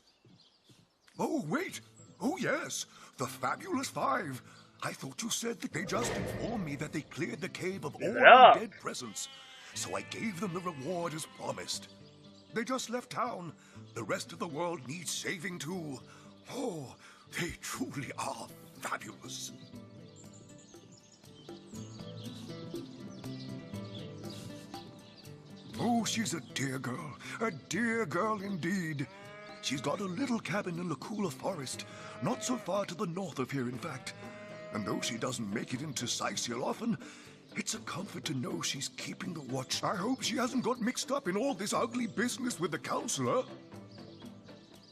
Oh, wait. Oh, yes. The Fabulous Five. I thought you said that they just informed me that they cleared the cave of all dead presents. So I gave them the reward as promised. They just left town. The rest of the world needs saving too. Oh, they truly are fabulous. Oh, she's a dear girl indeed. She's got a little cabin in the cooler forest, not so far to the north of here, in fact. And though she doesn't make it into Sicil often, it's a comfort to know she's keeping the watch. I hope she hasn't got mixed up in all this ugly business with the counselor.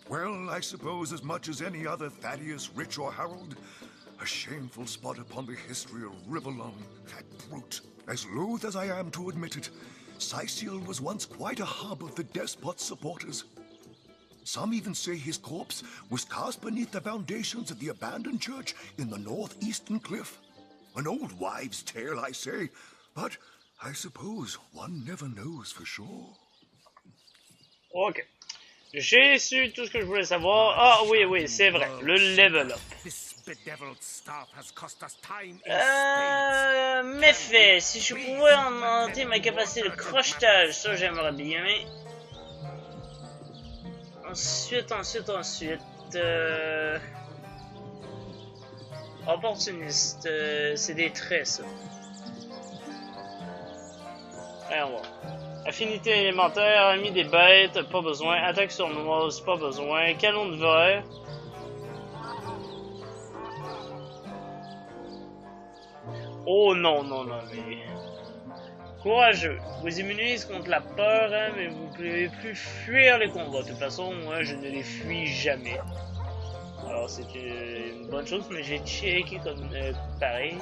Well, I suppose as much as any other Thaddeus, Rich, or Harold, a shameful spot upon the history of Rivellon, that brute. As loath as I am to admit it, Sicil was once quite a hub of the despot's supporters. Some even say his corpse was cast beneath the foundations of the abandoned church in the northeastern cliff. An old wives' tale, I say, but I suppose one never knows for sure. Ok. J'ai su tout ce que je voulais savoir. Ah oui, oui, c'est vrai. Le level up. Méfait, si je pouvais augmenter ma capacité de crochetage, ça j'aimerais bien. Ensuite. Opportuniste, c'est des traits, ça. Allons voir. Affinité élémentaire, ami des bêtes, pas besoin. Attaque sournoise, pas besoin. Canon de verre. Oh non, mais... Courageux. Vous immunisez contre la peur, hein, mais vous ne pouvez plus fuir les combats. De toute façon, moi, je ne les fuis jamais. Alors, c'est une bonne chose, mais j'ai checké comme pareil.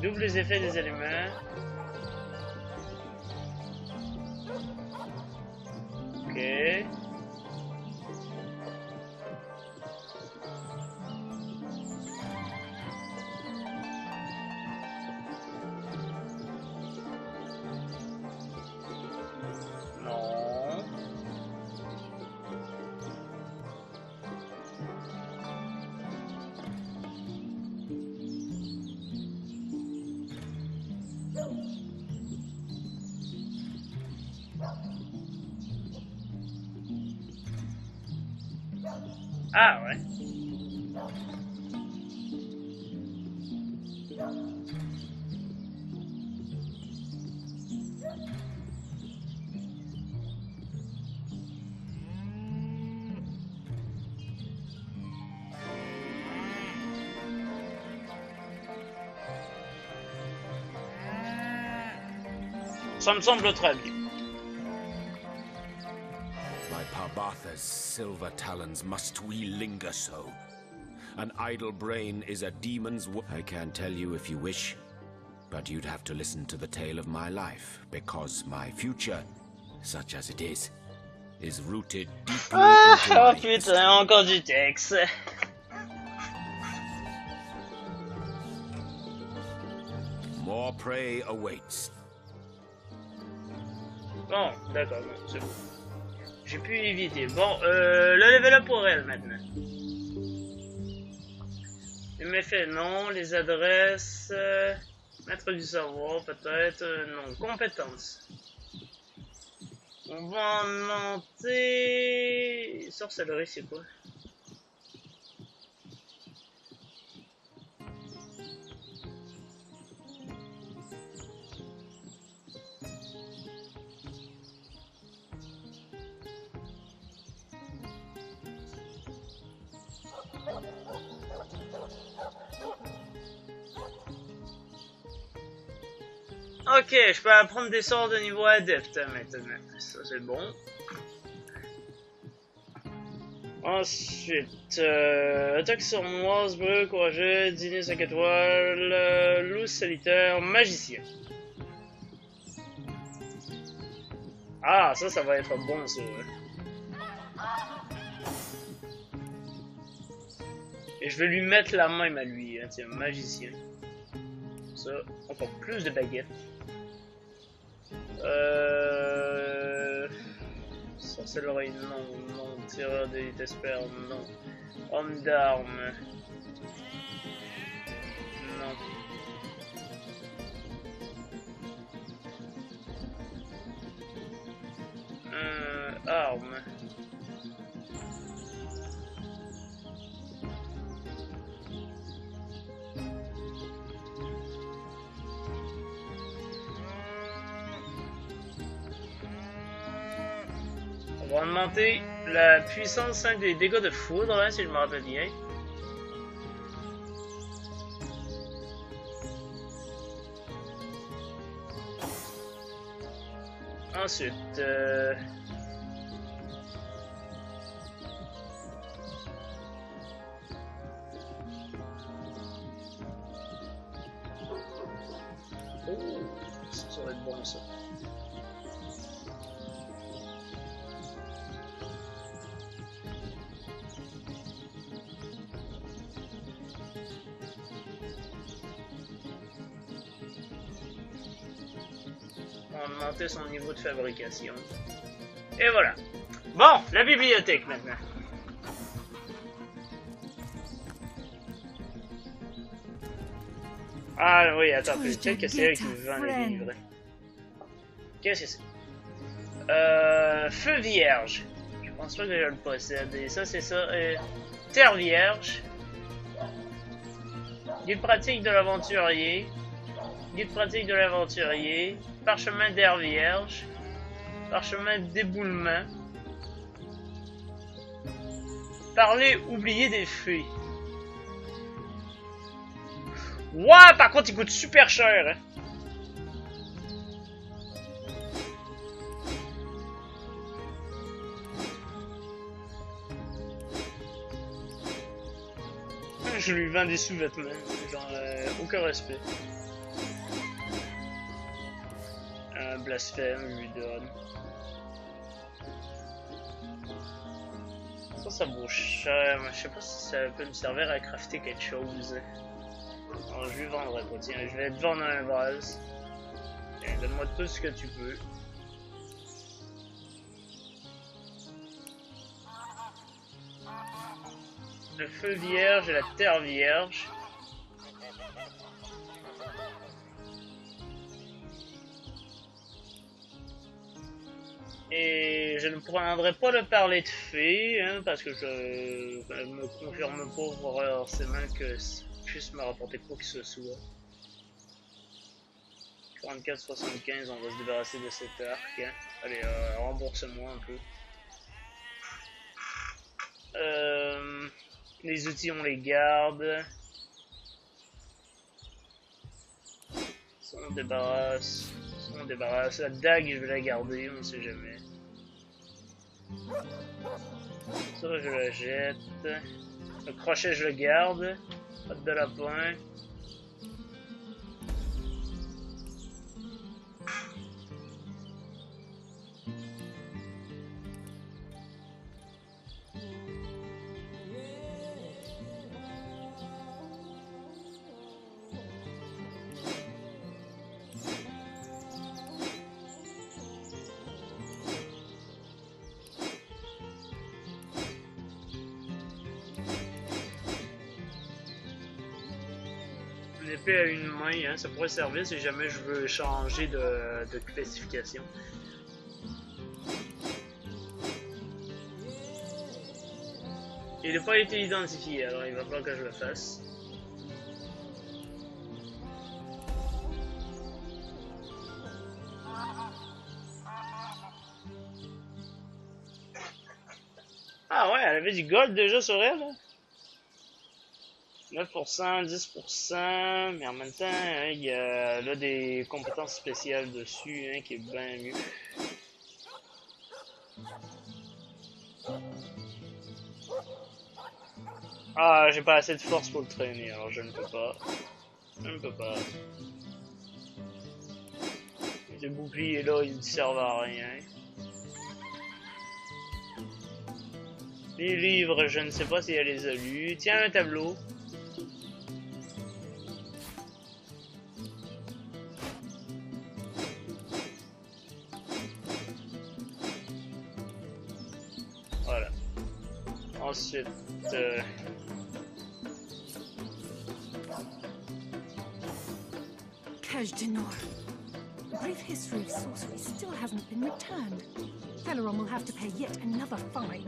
Double les effets des éléments. Ok. Ah ouais. Ça me semble très bien. My Parbatha's silver talons, must we linger so? An idle brain is a demon's I can't tell you if you wish, but you'd have to listen to the tale of my life, because my future, such as it is rooted deeply into Oh my putain, encore du texte. More prey awaits. Bon, d'accord, bon, c'est bon. J'ai pu éviter. Bon, le level up pour elle maintenant. Les méfaits, non. Les adresses. Maître du savoir, peut-être. Non. Compétences. On va en monter. Sorcellerie, c'est quoi? Ok, je peux apprendre des sorts de niveau adepte maintenant. Ça, c'est bon. Ensuite, attaque sournoise, bleu, courageux, dîner 5 étoiles, loup solitaire, magicien. Ah, ça va être bon, ça. Et je vais lui mettre la même à lui, hein, tiens, magicien. Ça, encore plus de baguettes. Sorcellerie, non, non. Tireur d'élite espère, non. Homme d'armes. Non. Arme. On va augmenter la puissance des dégâts de foudre, hein, si je me rappelle bien. Ensuite, oh, ça va être bon ça. Augmenter son niveau de fabrication. Et voilà. Bon, la bibliothèque maintenant. Ah oui, attends, peut-être que c'est elle qui me vend les livres. Qu'est-ce que c'est? Feu vierge. Je pense pas que je le possède. Et ça, c'est ça. Terre vierge. Guide pratique de l'aventurier. Guide pratique de l'aventurier. Parchemin d'air vierge. Parchemin d'éboulement. Parler oublié des fées. Ouais, par contre, il coûte super cher. Hein. Je lui vends des sous-vêtements. Genre, aucun respect. Un blasphème, je lui donne. Ça vaut cher, mais je sais pas si ça peut me servir à crafter quelque chose. Alors, je lui vendrai pas. Tiens, je vais te vendre un vase. Tiens, donne-moi tout ce que tu peux. Le feu vierge et la terre vierge. Et je ne prendrai pas le parler de fée, hein, parce que je ne me confirme pas forcément que ça puisse me rapporter quoi que ce soit. 44,75, on va se débarrasser de cet arc. Hein. Allez, rembourse-moi un peu. Les outils, on les garde. Ça, on débarrasse. Ça, on débarrasse. La dague, je vais la garder, on ne sait jamais. Ça, je la jette. Le crochet, je le garde. Patte de lapin. L'épée à une main, hein, ça pourrait servir si jamais je veux changer de classification. Il n'a pas été identifié, alors il va falloir que je le fasse. Ah ouais, elle avait du gold déjà sur elle, hein? 9%, 10%, mais en même temps, hein, il y a là des compétences spéciales dessus, hein, qui est bien mieux. Ah, j'ai pas assez de force pour le traîner, alors je ne peux pas. Je ne peux pas. Ces boucliers là, ils ne servent à rien. Les livres, je ne sais pas si elle les a lus. Tiens, un tableau. Voilà. Ensuite... Kaj Dinor. The brief history of sorcery still hasn't been returned. Celeron will have to pay yet another fine.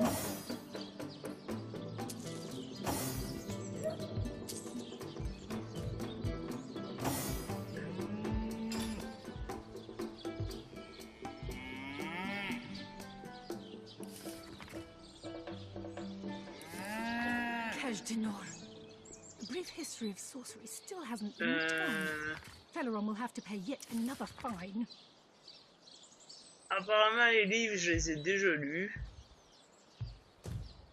Kaj Dinor. The brief history of sorcery still hasn't been returned. Celeron will have to pay yet another fine. Apparemment, les livres, je les ai déjà lus.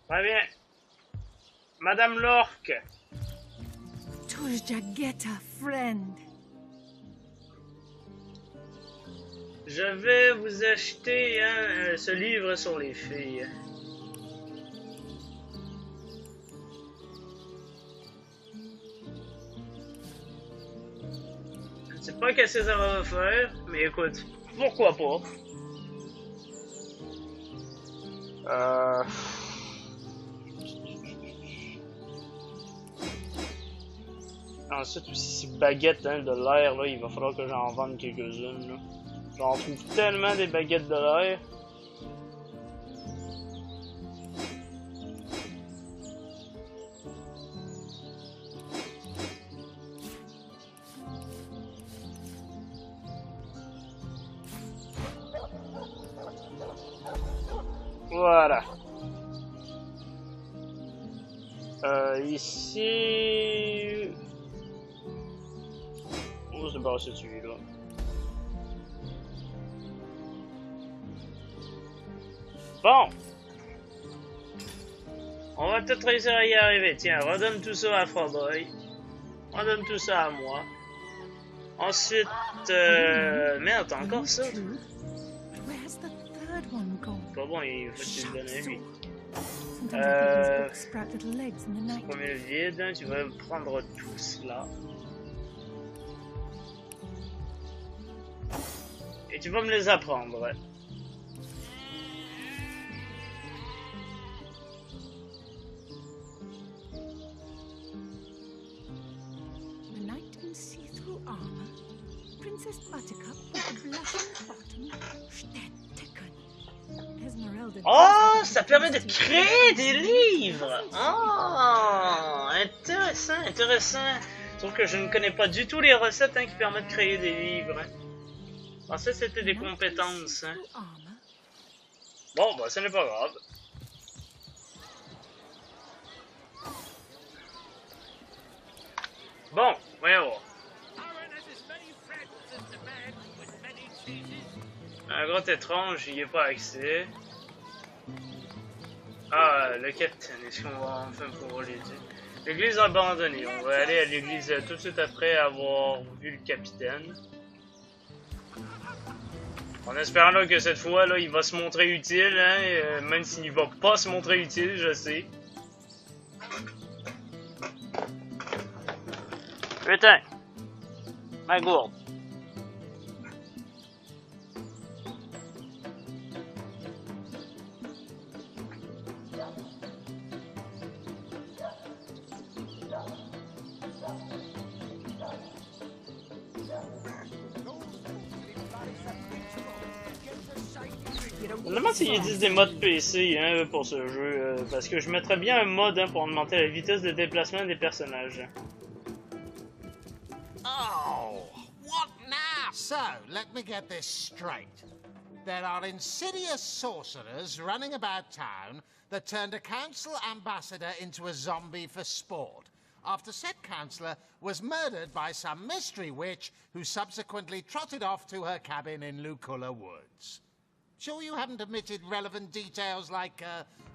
Très bien. Madame l'orque. Tujjageta, friend. Je vais vous acheter hein, ce livre sur les filles. Je sais pas qu'est-ce que ça va faire, mais écoute, pourquoi pas. Ensuite aussi ces baguettes hein, de l'air là, il va falloir que j'en vende quelques-unes. J'en trouve tellement des baguettes de l'air. Voilà. Ici... On va se barrer celui-là. Bon. On va peut-être réussir à y arriver. Tiens, redonne tout ça à Froby. Redonne tout ça à moi. Ensuite... Merde, t'as encore ça? Pas bon, il faut que tu le donnes à lui. Premier le vide, tu vas prendre tout cela. Et tu vas me les apprendre. Ouais. The knight in see-through armor, Princess Buttercup with a blushing bottom, Steadticken. Oh, ça permet de créer des livres. Oh, intéressant, intéressant. Sauf que je ne connais pas du tout les recettes hein, qui permettent de créer des livres. Hein. Je pensais que c'était des compétences. Hein. Bon, bah, ce n'est pas grave. Bon, voyons voir. Un grotte étrange, il n'y a pas accès. Ah, le capitaine, est-ce qu'on va enfin pouvoir l'aider? L'église abandonnée, on va aller à l'église tout de suite après avoir vu le capitaine. En espérant là, que cette fois, là, il va se montrer utile, hein, même s'il va pas se montrer utile, je sais. Putain! Ma gourde! Je me demande s'ils utilisent des modes PC hein, pour ce jeu, parce que je mettrais bien un mode hein, pour augmenter la vitesse de déplacement des personnages. Oh, what now? So, let me get this straight. There are insidious sorcerers running about town that turned a council ambassador into a zombie for sport. after said councillor was murdered by some mystery witch who subsequently trotted off to her cabin in Luculla Woods. Sure you haven't omitted relevant details like,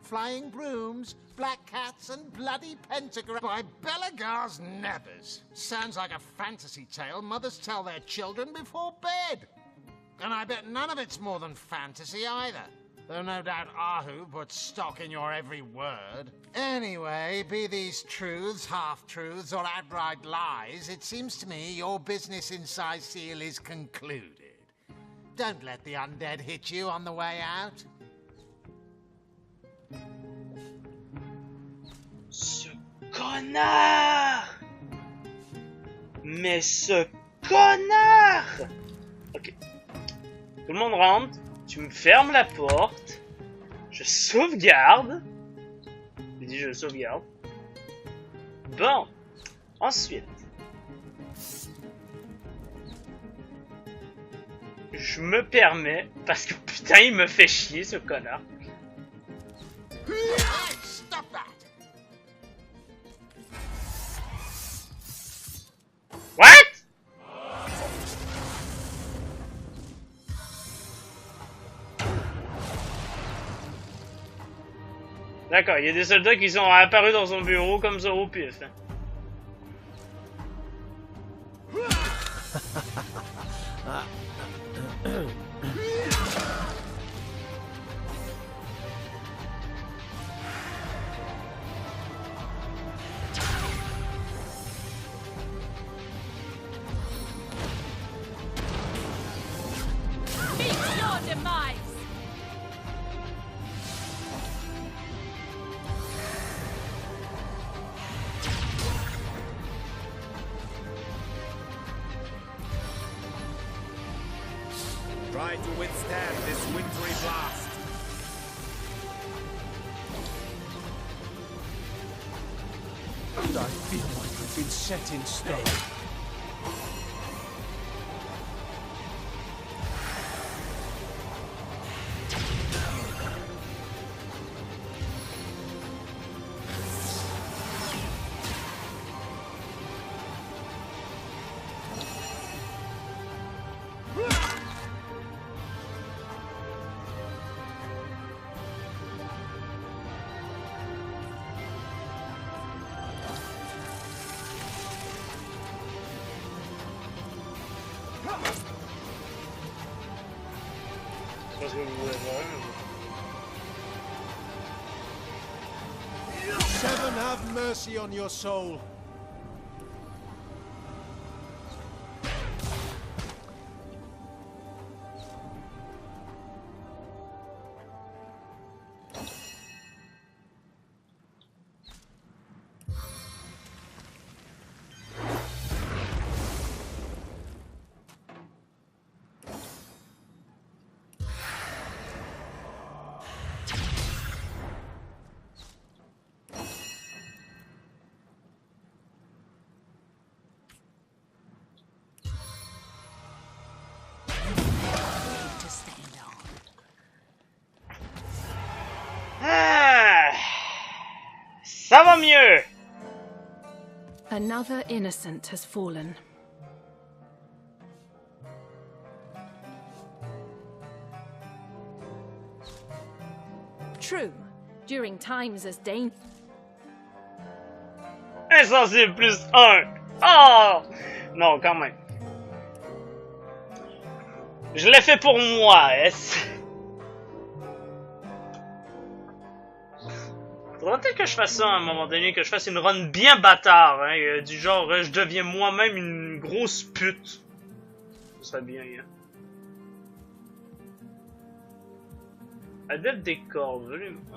flying brooms, black cats, and bloody pentagram by Belagar's Nebbers. Sounds like a fantasy tale mothers tell their children before bed. And I bet none of it's more than fantasy either. Though no doubt Ahu puts stock in your every word. Anyway, be these truths, half-truths, or outright lies, it seems to me your business in Cyseal is concluded. Don't let the undead hit you on the way out. Ce connard! Mais ce connard! Ok. Tout le monde rentre. Tu me fermes la porte. Je sauvegarde. Je dis je sauvegarde. Bon. Ensuite. Je me permets, parce que putain il me fait chier ce connard. Stop that! What? D'accord, il y a des soldats qui sont apparus dans son bureau comme ça au pif. Meet your demise! Try to withstand this wintry blast. And I feel like I've been set in stone. Parce que vous voulez voir. Seven, have mercy on your soul. Ah, ça va mieux. Another innocent has fallen. True, during times as dangerous. Insensible plus 1. Oh! Non, quand même. Je l'ai fait pour moi, est-ce? Faudrait peut-être que je fasse ça à un moment donné, que je fasse une run bien bâtard, hein, du genre je deviens moi-même une grosse pute. Ça serait bien, hein. Adepte des cordes, volume 1.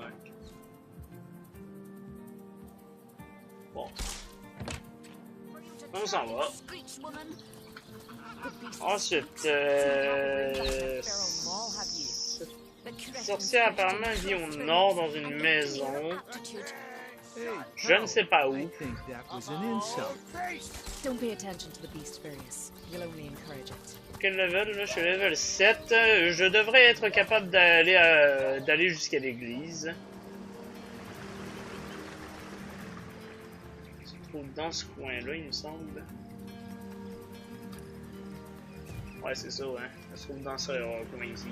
Bon. On s'en va. Ensuite, cette sorcière apparemment vit au nord dans une maison. Je ne sais pas où. Don't pay attention to the beast, Various. You'll only encourage it. Quel level? Là, je suis level 7. Je devrais être capable d'aller jusqu'à l'église. C'est trop dans ce coin-là, il me semble. Ouais, c'est ça, hein. Elle se trouve dans ce coin ici.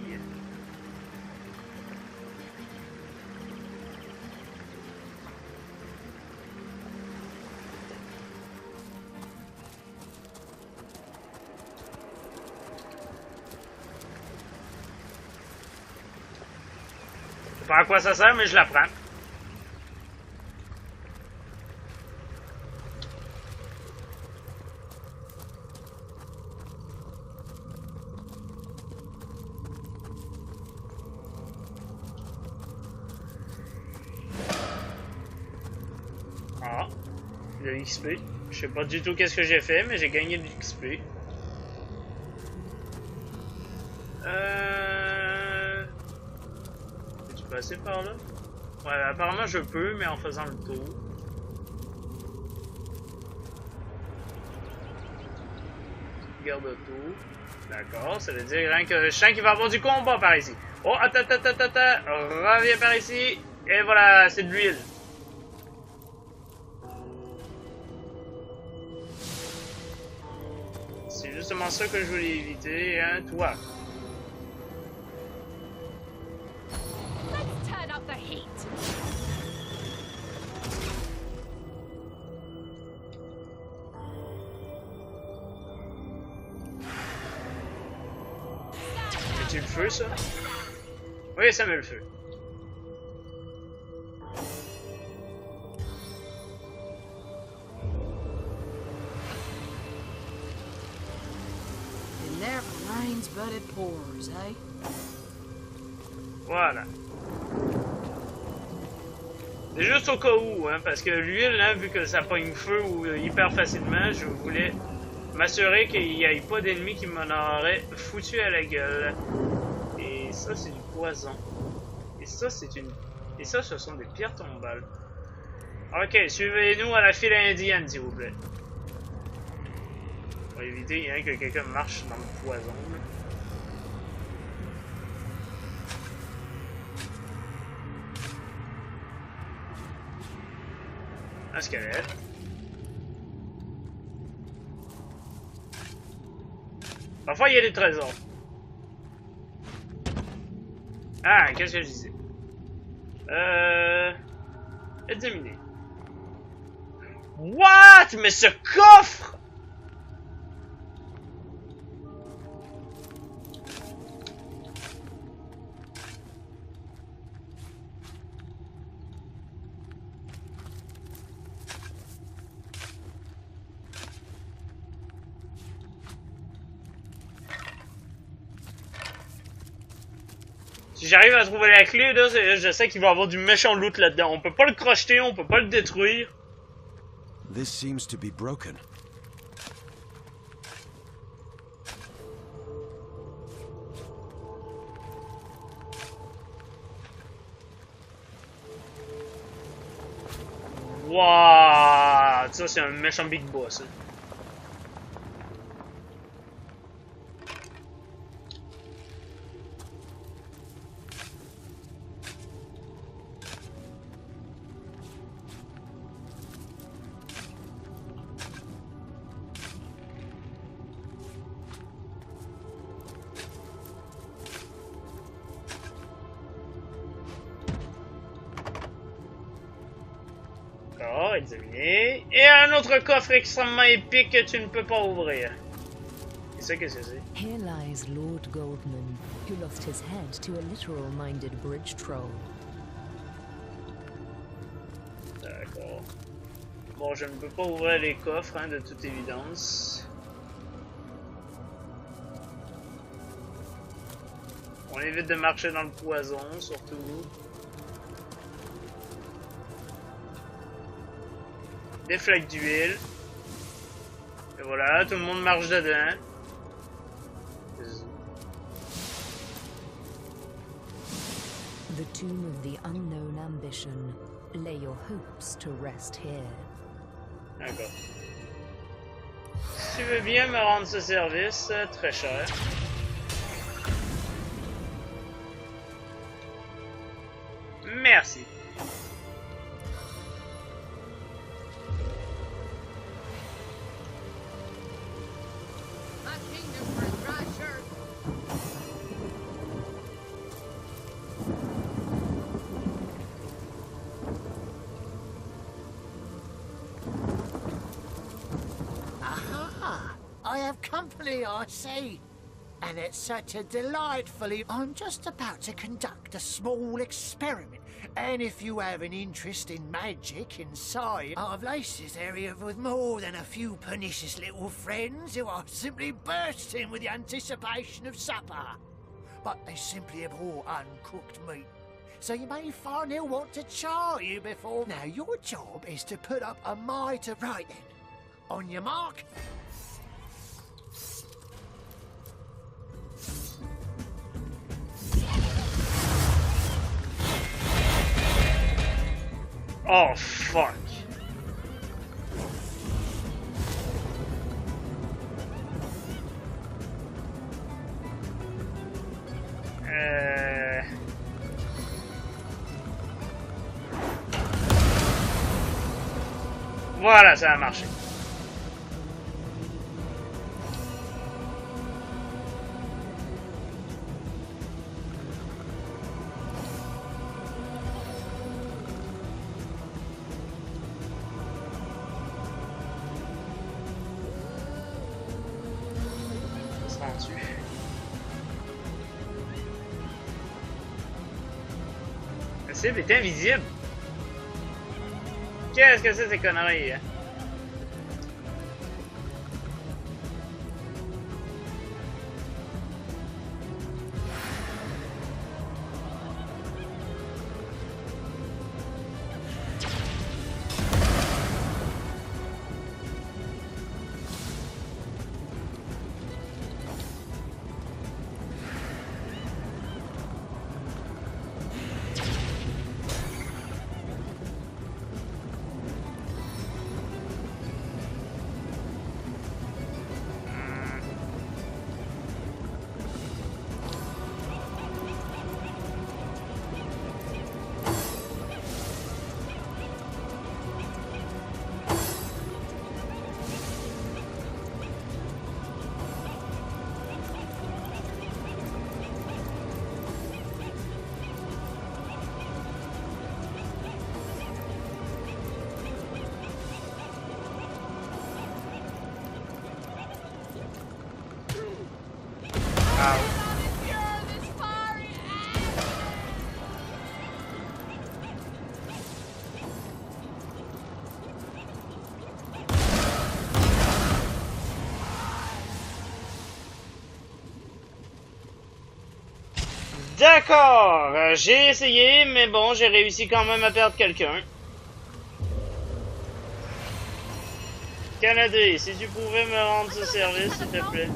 Je sais pas à quoi ça sert, mais je la prends. Ah, de l'XP. Je sais pas du tout qu'est-ce que j'ai fait, mais j'ai gagné de l'XP. Peux-tu passer par là? Ouais, apparemment je peux, mais en faisant le tour. Garde tour. D'accord, ça veut dire hein, que je sens qu'il va y avoir du combat par ici. Oh, attends. Reviens par ici. Et voilà, c'est de l'huile. C'est justement ça que je voulais éviter, hein, toi. Let's turn up the heat. Met-tu le feu, ça? Oui, ça met le feu. It never rains but it pours, eh? Voilà. C'est juste au cas où, hein, parce que l'huile, hein, vu que ça pogne feu ou hyper facilement, je voulais m'assurer qu'il n'y ait pas d'ennemis qui m'en auraient foutu à la gueule. Et ça, c'est du poison. Et ça, c'est une... Et ça, ce sont des pierres tombales. Ok, suivez-nous à la file indienne, s'il vous plaît. Pour éviter hein, que quelqu'un marche dans le poison. Un squelette. Parfois, il y a des trésors. Ah, qu'est-ce que je disais? Examiner. What? Mais ce coffre! Si j'arrive à trouver la clé, là, je sais qu'il va y avoir du méchant loot là-dedans. On peut pas le crocheter, on peut pas le détruire. This seems to be broken. Wouah! Ça, c'est un méchant big boss. Hein. Examiner. Et un autre coffre extrêmement épique que tu ne peux pas ouvrir. C'est ça que c'est. Here lies Lord Goldman, who lost his head to a literal-minded bridge troll. D'accord. Bon, je ne peux pas ouvrir les coffres, hein, de toute évidence. On évite de marcher dans le poison, surtout. Des flaques d'huile. Et voilà, tout le monde marche dedans. The tomb of the unknown ambition. Lay your hopes to rest here. D'accord. Si tu veux bien me rendre ce service, très cher. Merci. company, I see. And it's such a delightfully... I'm just about to conduct a small experiment. And if you have an interest in magic and science, I've laced this area with more than a few pernicious little friends who are simply bursting with the anticipation of supper. But they simply abhor uncooked meat. So you may find they'll want to char you before... Now, your job is to put up a mitre... Right then. On your mark... Oh, fuck. Voilà, ça a marché. La cible est invisible. Qu'est-ce que c'est ces conneries, hein? D'accord, j'ai essayé, mais bon, j'ai réussi quand même à perdre quelqu'un. Canadé, si tu pouvais me rendre ce service, s'il te plaît.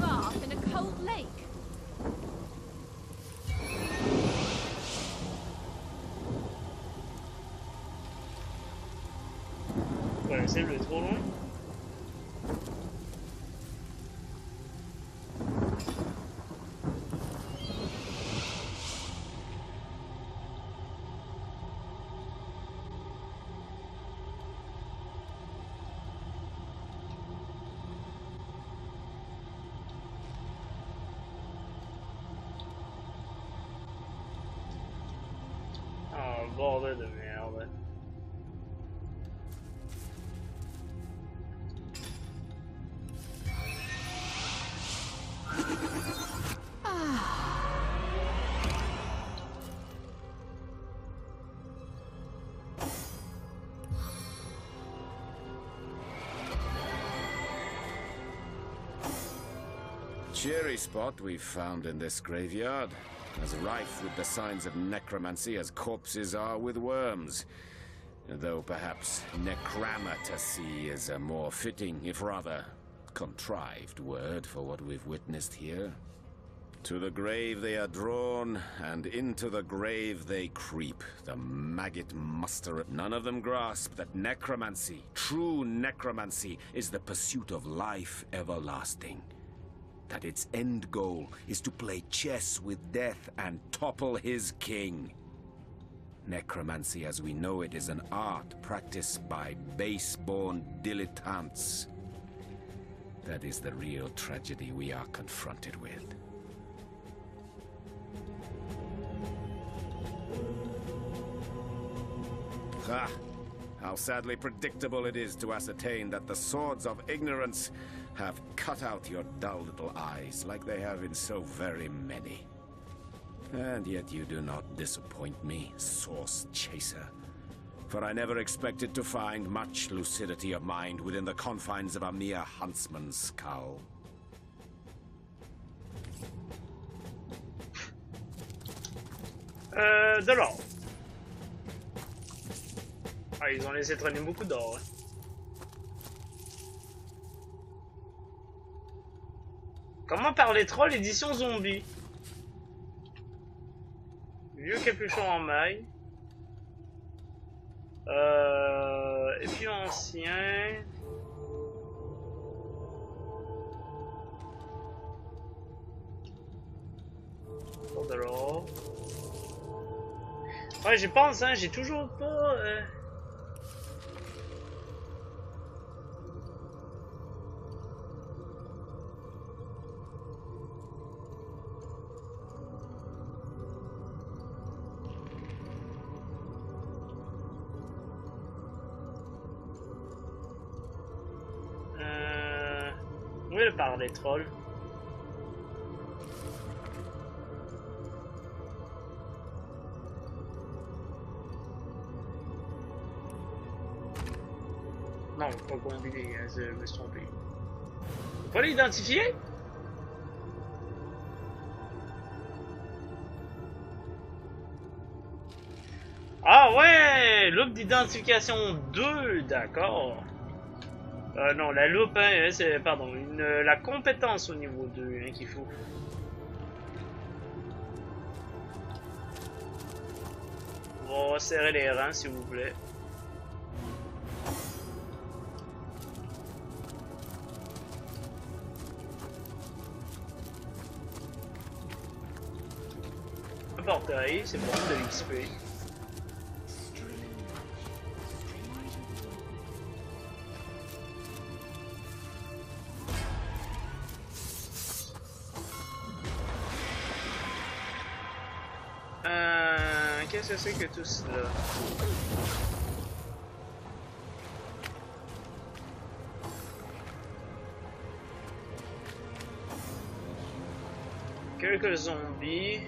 Quoi, la cible est trop loin? Bordel de merde. Cheery spot we've found in this graveyard. As rife with the signs of necromancy as corpses are with worms. Though perhaps necramatacy is a more fitting, if rather contrived word for what we've witnessed here. To the grave they are drawn, and into the grave they creep. The maggot muster. None of them grasp that necromancy, true necromancy, is the pursuit of life everlasting. That its end goal is to play chess with death and topple his king. Necromancy as we know it is an art practiced by base-born dilettantes. That is the real tragedy we are confronted with. Ha! How sadly predictable it is to ascertain that the swords of ignorance have cut out your dull little eyes like they have in so very many. And yet you do not disappoint me, Source Chaser. For I never expected to find much lucidity of mind within the confines of a mere huntsman's skull. De l'or. Ah, ils ont laissé traîner beaucoup d'or. Hein. Comment parler troll édition zombie? Vieux capuchon en maille. Et puis ancien. Pour de l'or. Ouais, j'y pense, hein, j'ai toujours pas... Où est le parler troll? Non, pas combiner, hein, je me suis trompé. Faut l'identifier? Ah ouais! Loupe d'identification 2, d'accord. Non, la loupe, hein, c'est, pardon, la compétence au niveau 2 hein, qu'il faut. On va serrer les rangs, s'il vous plaît. Un portail, c'est bon, de l'XP. Qu'est-ce que c'est que tout cela? Quelques zombies.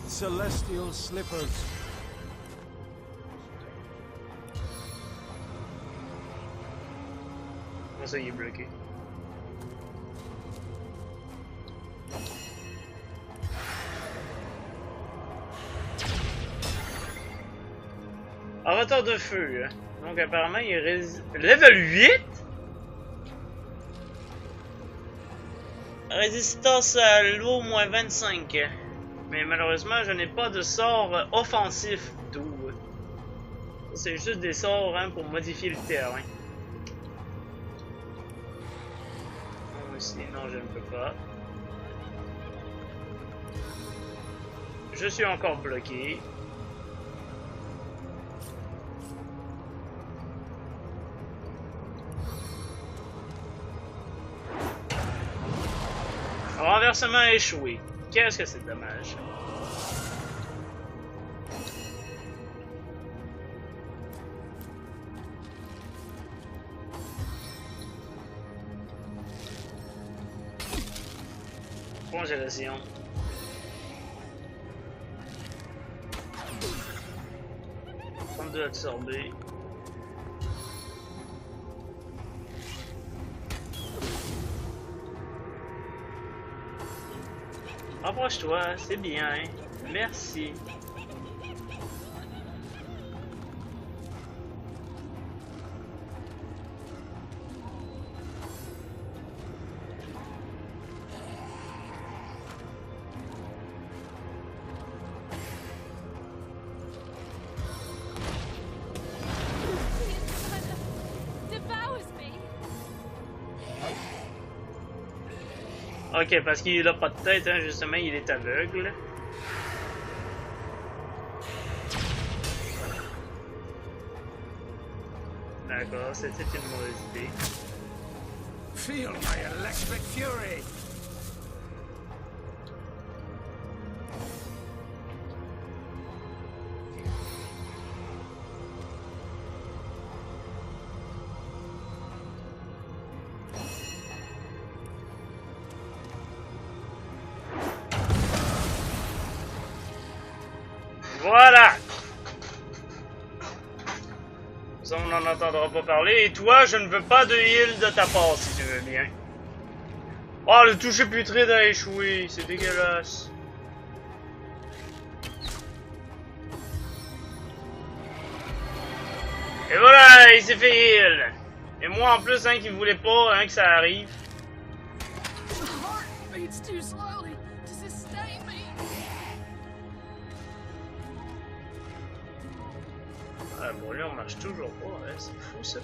Celestial slippers. Comment ça, il est bloqué? Avatar de feu, hein. Donc apparemment il est level 8? Résistance à l'eau moins 25. Mais malheureusement je n'ai pas de sort offensif d'eau. C'est juste des sorts hein, pour modifier le terrain. Sinon je ne peux pas. Je suis encore bloqué. Renversement échoué. Qu'est-ce que c'est dommage. Congélation. De absorber. Approche-toi, c'est bien. Merci. Ok, parce qu'il a pas de tête, hein, justement, il est aveugle. D'accord, c'était une mauvaise idée. Feel my electric fury! Voilà! Ça, on n'en entendra pas parler. Et toi, je ne veux pas de heal de ta part, si tu veux bien. Oh, le toucher putride a échoué. C'est dégueulasse. Et voilà, il s'est fait heal. Et moi, en plus, hein, qui voulait pas hein, que ça arrive. Ah, bon, là, on marche toujours pas. Hein, c'est fou, ça.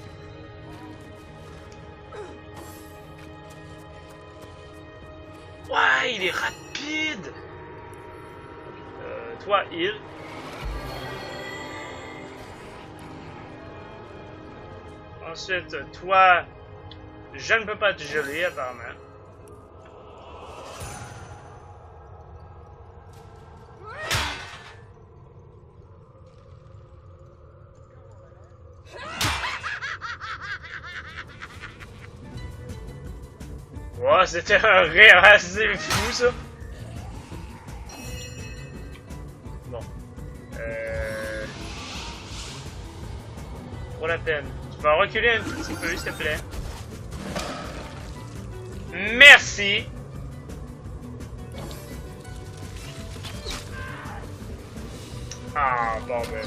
Ouais, il est rapide. Toi, heal. Ensuite, toi, je ne peux pas te geler, apparemment. Wow, c'était un rire assez fou, ça. Bon. Pour la peine. Tu vas reculer un petit peu, s'il te plaît. Merci. Ah, bordel.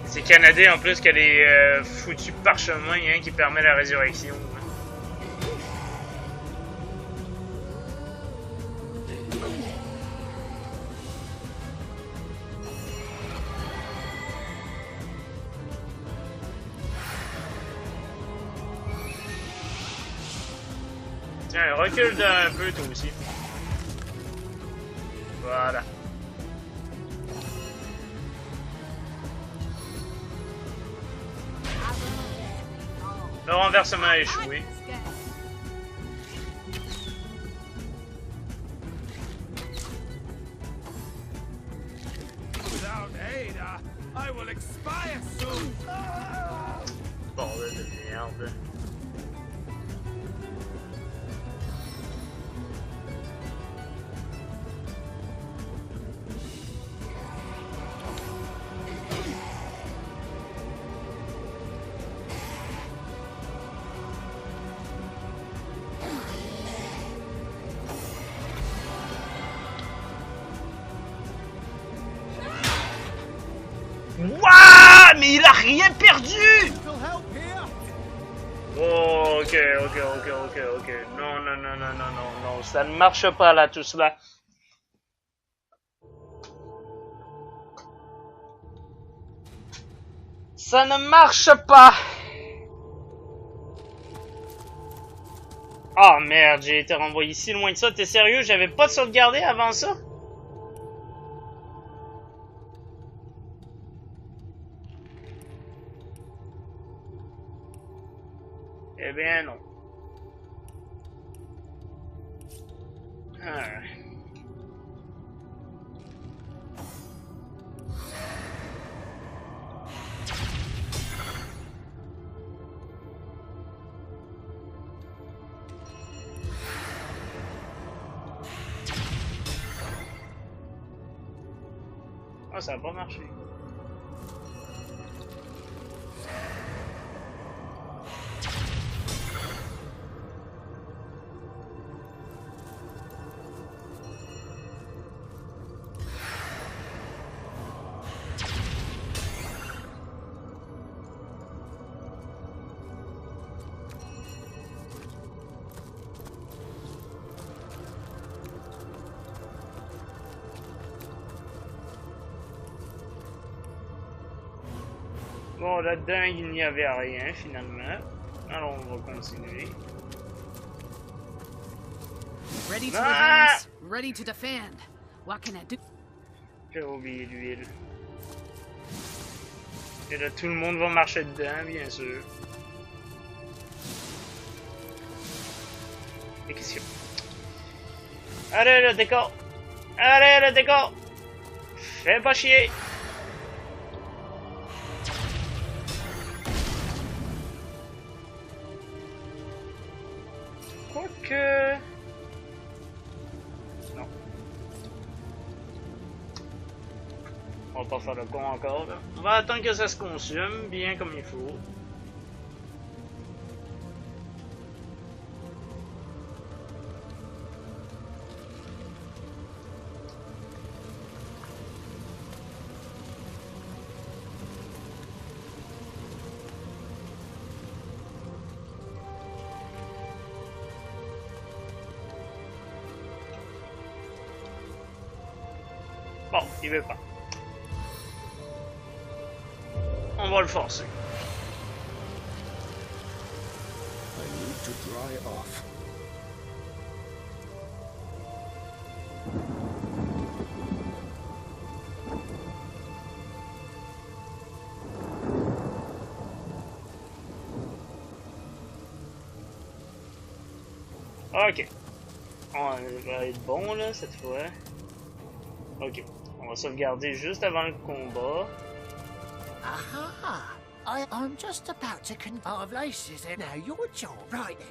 C'est Canadien en plus qu'elle est foutue parchemin hein, qui permet la résurrection. Tiens, recule un peu toi aussi. Voilà. Le renversement a échoué. Bordel de merde. Wouah! Mais il a rien perdu! Oh, ok. Non, ça ne marche pas là, tout cela. Ça ne marche pas! Oh merde, j'ai été renvoyé si loin de ça. T'es sérieux? J'avais pas sauvegardé avant ça? Eh bien non. Ah. Oh, ça n'a pas marché. Bon, là-dedans, il n'y avait rien, finalement. Alors, on va continuer. Ready to advance, ready to defend. What can I do? J'ai oublié l'huile. Et là, tout le monde va marcher dedans, bien sûr. Et qu'est-ce que... Allez, le décor! Allez, le décor! Fais pas chier! pas faire le con encore. Là. On va attendre que ça se consume bien comme il faut. Bon, il veut pas. On va le forcer. I need to dry off. Ok. On va être bon là cette fois. Ok. On va sauvegarder juste avant le combat. Aha! I'm just about to of laces and now your job. Right then.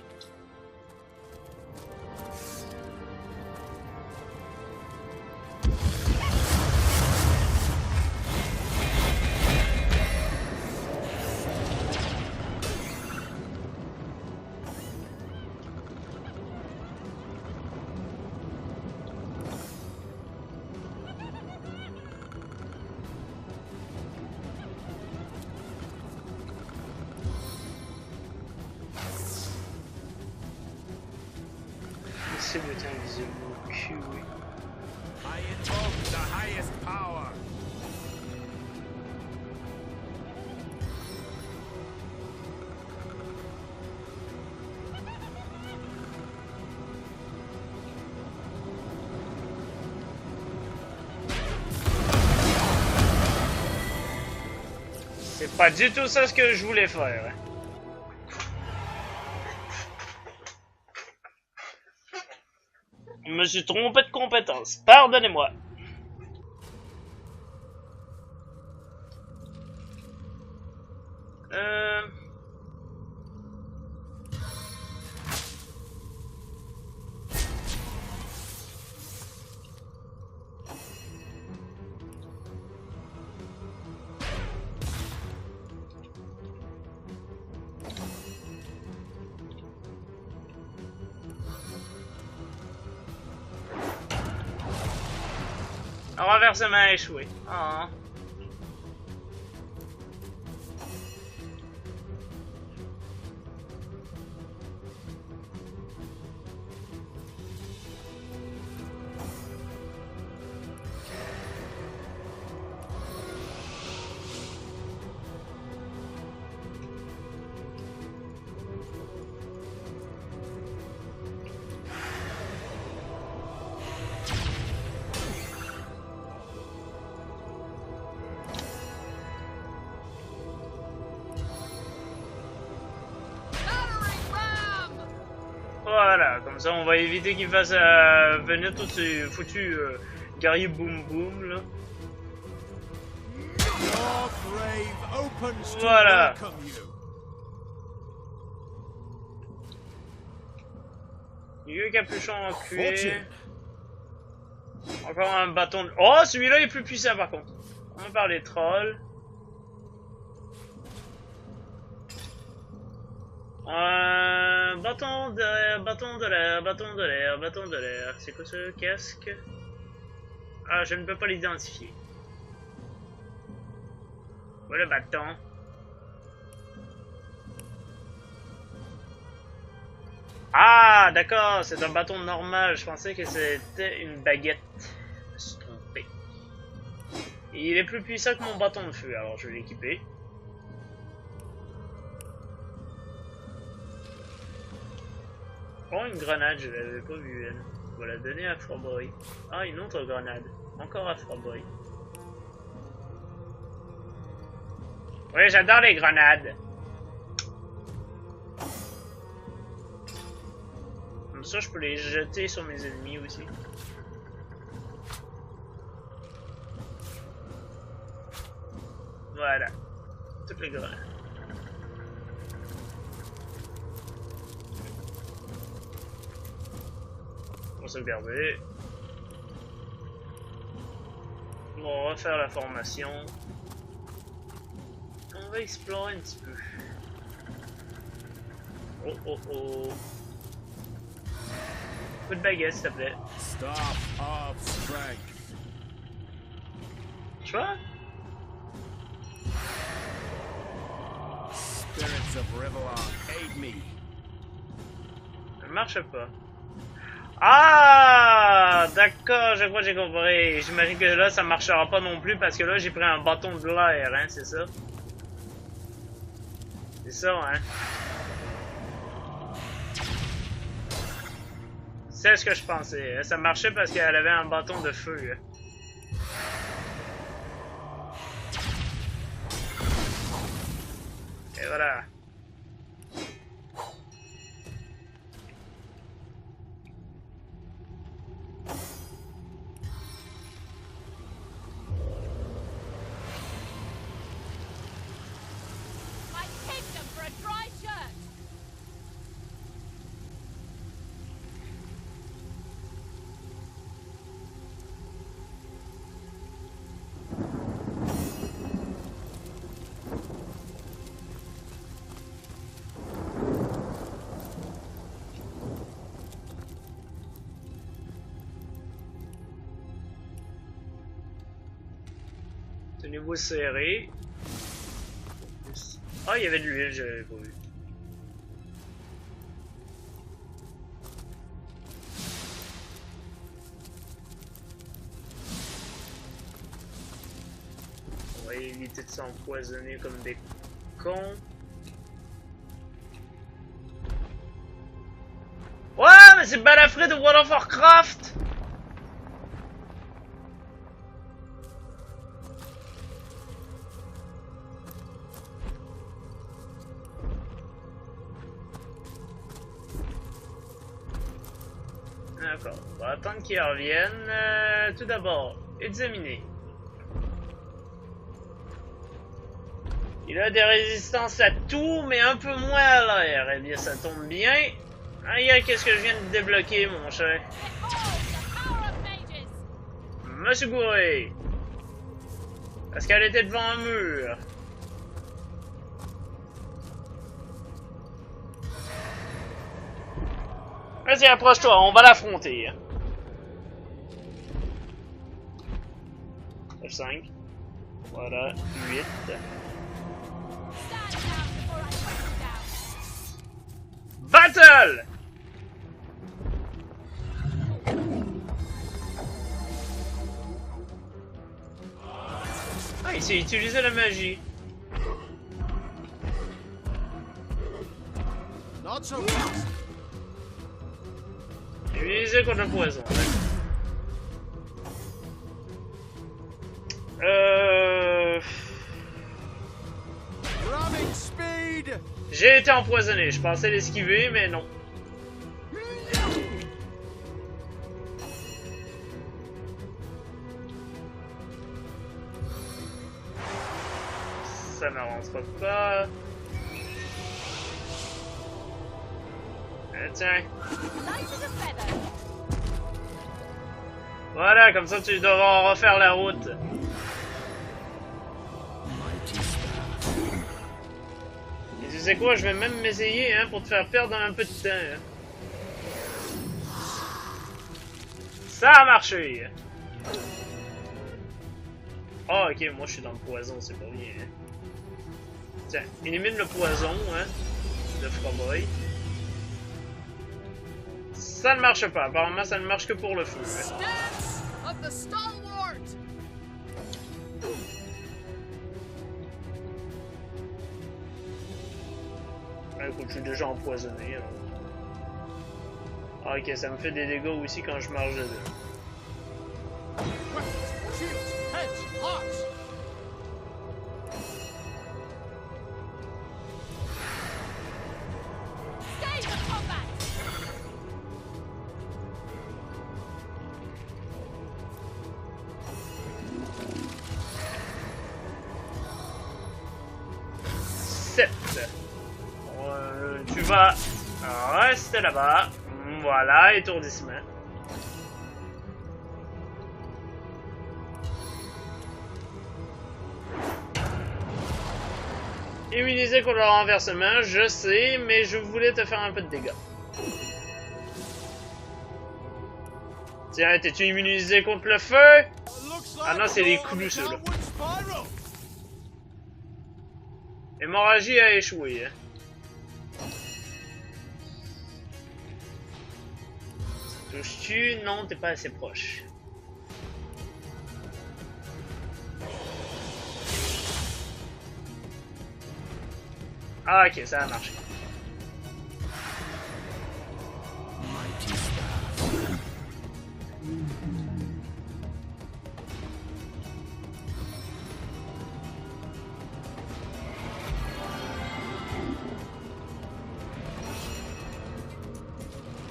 C'est le temps invisible au cul, oui. I invoke the highest power. C'est pas du tout ça ce que je voulais faire. Hein. Je me suis trompé de compétence. Pardonnez-moi. Renversement échoué. Oh. Voilà, comme ça on va éviter qu'il fasse venir tous ces foutus guerriers boum boum là. Voilà. Vieux capuchon en cuir. Encore un bâton de... Oh, celui-là est plus puissant par contre. On va parler trolls. Bâton d'air, bâton de l'air, bâton de l'air, bâton de l'air. C'est quoi ce casque? Ah, je ne peux pas l'identifier. Voilà le bâton. Ah, d'accord, c'est un bâton normal. Je pensais que c'était une baguette. Je me suis trompé. Et il est plus puissant que mon bâton de feu, alors je vais l'équiper. Oh, une grenade, je l'avais pas vue, elle. On va la donner à Froby. Ah, une autre grenade. Encore à Froby. Oui, j'adore les grenades. Comme ça, je peux les jeter sur mes ennemis aussi. Voilà. Toutes les grenades. On va sauvegarder. On va refaire la formation. On va explorer un petit peu. Oh oh oh. Coup de baguette, s'il te plaît. Staff of strength. Tu vois? Spirits of Rivellon, aid me. Ça ne marche pas. Ah! D'accord, je crois que j'ai compris. J'imagine que là, ça marchera pas non plus parce que là, j'ai pris un bâton de l'air, hein, c'est ça? C'est ça, hein? C'est ce que je pensais. Ça marchait parce qu'elle avait un bâton de feu. Et voilà. Tenez-vous serré. Ah, il y avait de l'huile, j'avais pas vu. On va éviter de s'empoisonner comme des cons. Ouais, mais c'est balafré de World of Warcraft! D'accord, on va attendre qu'ils reviennent. Tout d'abord, examiner. Il a des résistances à tout, mais un peu moins à l'air. Eh bien, ça tombe bien. Aïe, qu'est-ce que je viens de débloquer, mon cher? Monsieur Gouré. Parce qu'elle était devant un mur. Vas-y, approche-toi, on va l'affronter. F5. Voilà, 8. Battle! Ah, il s'est utilisé la magie. Not so fast. Utilisé contre le poison. J'ai été empoisonné. Je pensais l'esquiver, mais non. Ça n'avancera pas. Tiens. Voilà, comme ça tu devras refaire la route. Et tu sais quoi, je vais même m'essayer hein, pour te faire perdre un peu de temps. Hein. Ça a marché. Ah ok, moi je suis dans le poison, c'est pas bien. Hein. Tiens, élimine le poison hein, de Froby. Ça ne marche pas, apparemment ça ne marche que pour le feu. Ah, écoute, je suis déjà empoisonné. Hein. Ah, ok, ça me fait des dégâts aussi quand je marche dedans. Tu vas rester là-bas. Voilà, étourdissement. Immunisé contre le renversement, je sais, mais je voulais te faire un peu de dégâts. Tiens, t'es-tu immunisé contre le feu? Ah non, c'est les clous, ceux-là. Hémorragie a échoué, hein. Touches-tu? Non, t'es pas assez proche. Ah ok, ça a marché.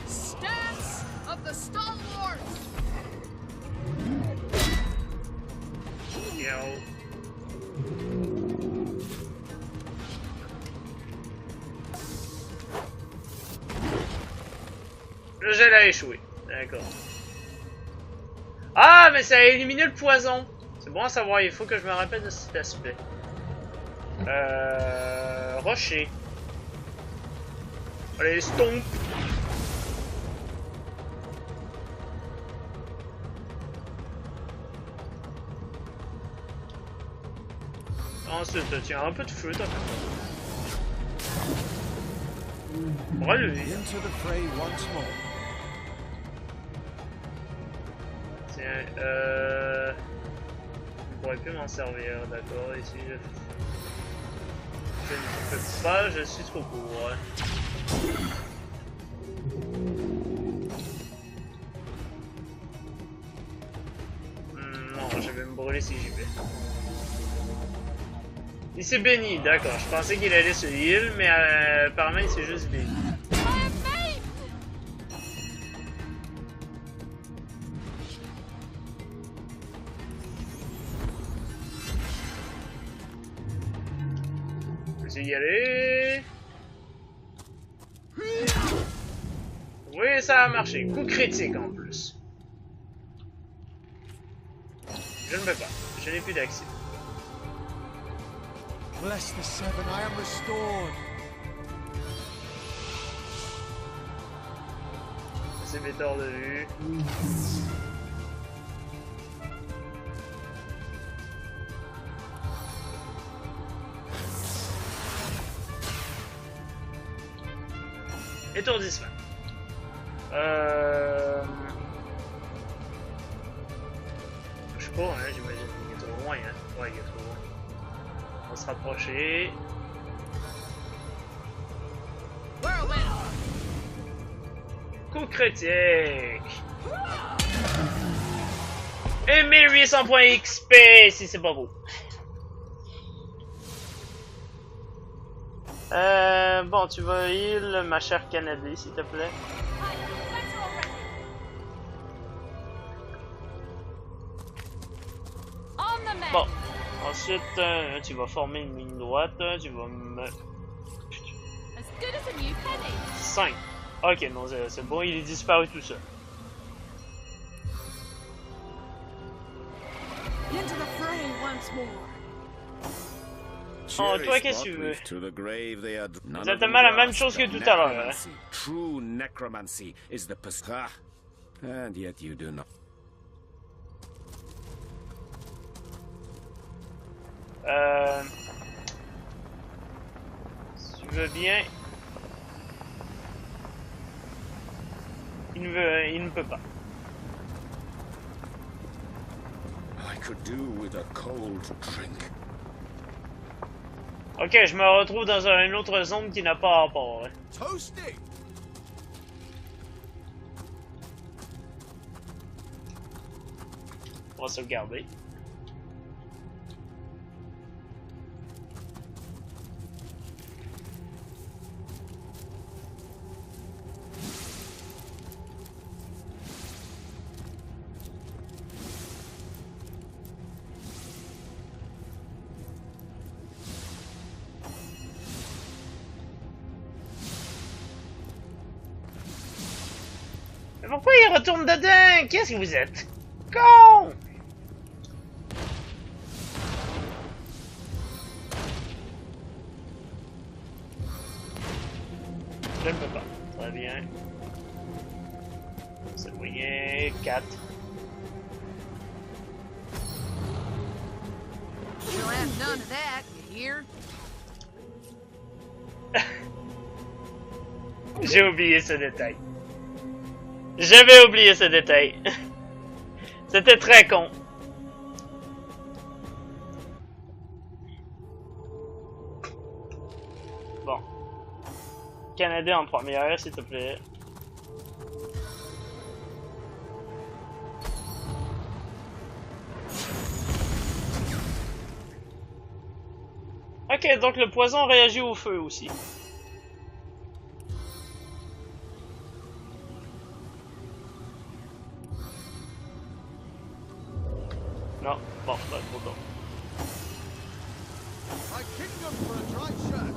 Stance of the stalwart. Yo. Le gel a échoué. D'accord. Ah, mais ça a éliminé le poison. C'est bon à savoir, il faut que je me rappelle de cet aspect. Rocher. Allez, stomp. Ensuite, tiens, un peu de feu, t'as fait. Relevé. Tiens, je pourrais plus m'en servir, d'accord, ici je ne peux pas, je suis trop court. Non, je vais me brûler si j'y vais. Il s'est béni, d'accord, je pensais qu'il allait se heal, mais apparemment il s'est juste béni. Je vais y aller. Oui, ça a marché. Coup critique en plus. Je ne peux pas. Je n'ai plus d'accès. Bless the seven, I am restored. C'est mes torts de vue. Étourdissement. Je sais pas, hein, j'imagine. Il est trop loin, hein. Ouais, il est trop loin. On va se rapprocher. Coup critique. Et 1800 points XP si c'est pas beau. Bon, tu vas heal ma chère Canadie, s'il te plaît. Bon, ensuite, tu vas former une ligne droite, tu vas me... 5. Ok, non, c'est bon, il est disparu tout seul. Into the fray once more. Oh, toi, qu'est-ce que tu veux? Exactement la même chose que tout à l'heure. Hein? True necromancy is the and yet you do not. Si tu veux bien. Il ne peut pas. I could do with a cold drink. Ok, je me retrouve dans une autre zone qui n'a pas rapport. Hein. Toasty. On va sauvegarder. Mais pourquoi il retourne dedans? Qu'est-ce que vous êtes? Con! Je ne peux pas. Très bien. C'est moyen. 4. You'll have none of that, you hear? J'ai oublié ce détail. J'avais oublié ce détail. C'était très con. Bon. Canadien en première, s'il te plaît. Ok, donc le poison réagit au feu aussi. Non, bon, pas trop tôt. My kingdom for a dry shirt.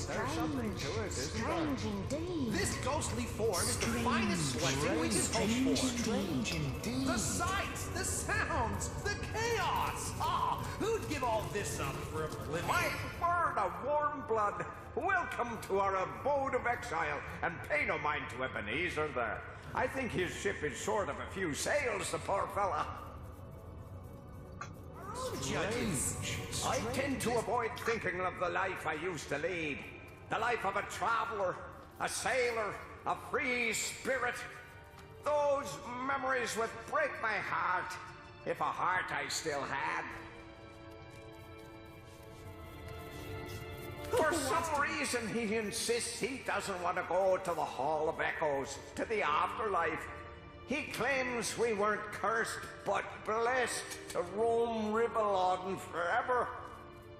There's something to it, isn't there? This ghostly form is the finest blessing we could hope for. Strange indeed. The sights, the sounds, the chaos. Ah, who'd give all this up for oblivion? My word of warm blood. Welcome to our abode of exile, and pay no mind to Ebenezer there. I think his ship is short of a few sails, the poor fella. Judges, I tend to avoid thinking of the life I used to lead. The life of a traveler, a sailor, a free spirit. Those memories would break my heart, if a heart I still had. For some reason he insists he doesn't want to go to the Hall of Echoes, to the afterlife. He claims we weren't cursed, but blessed to roam Rivelon forever.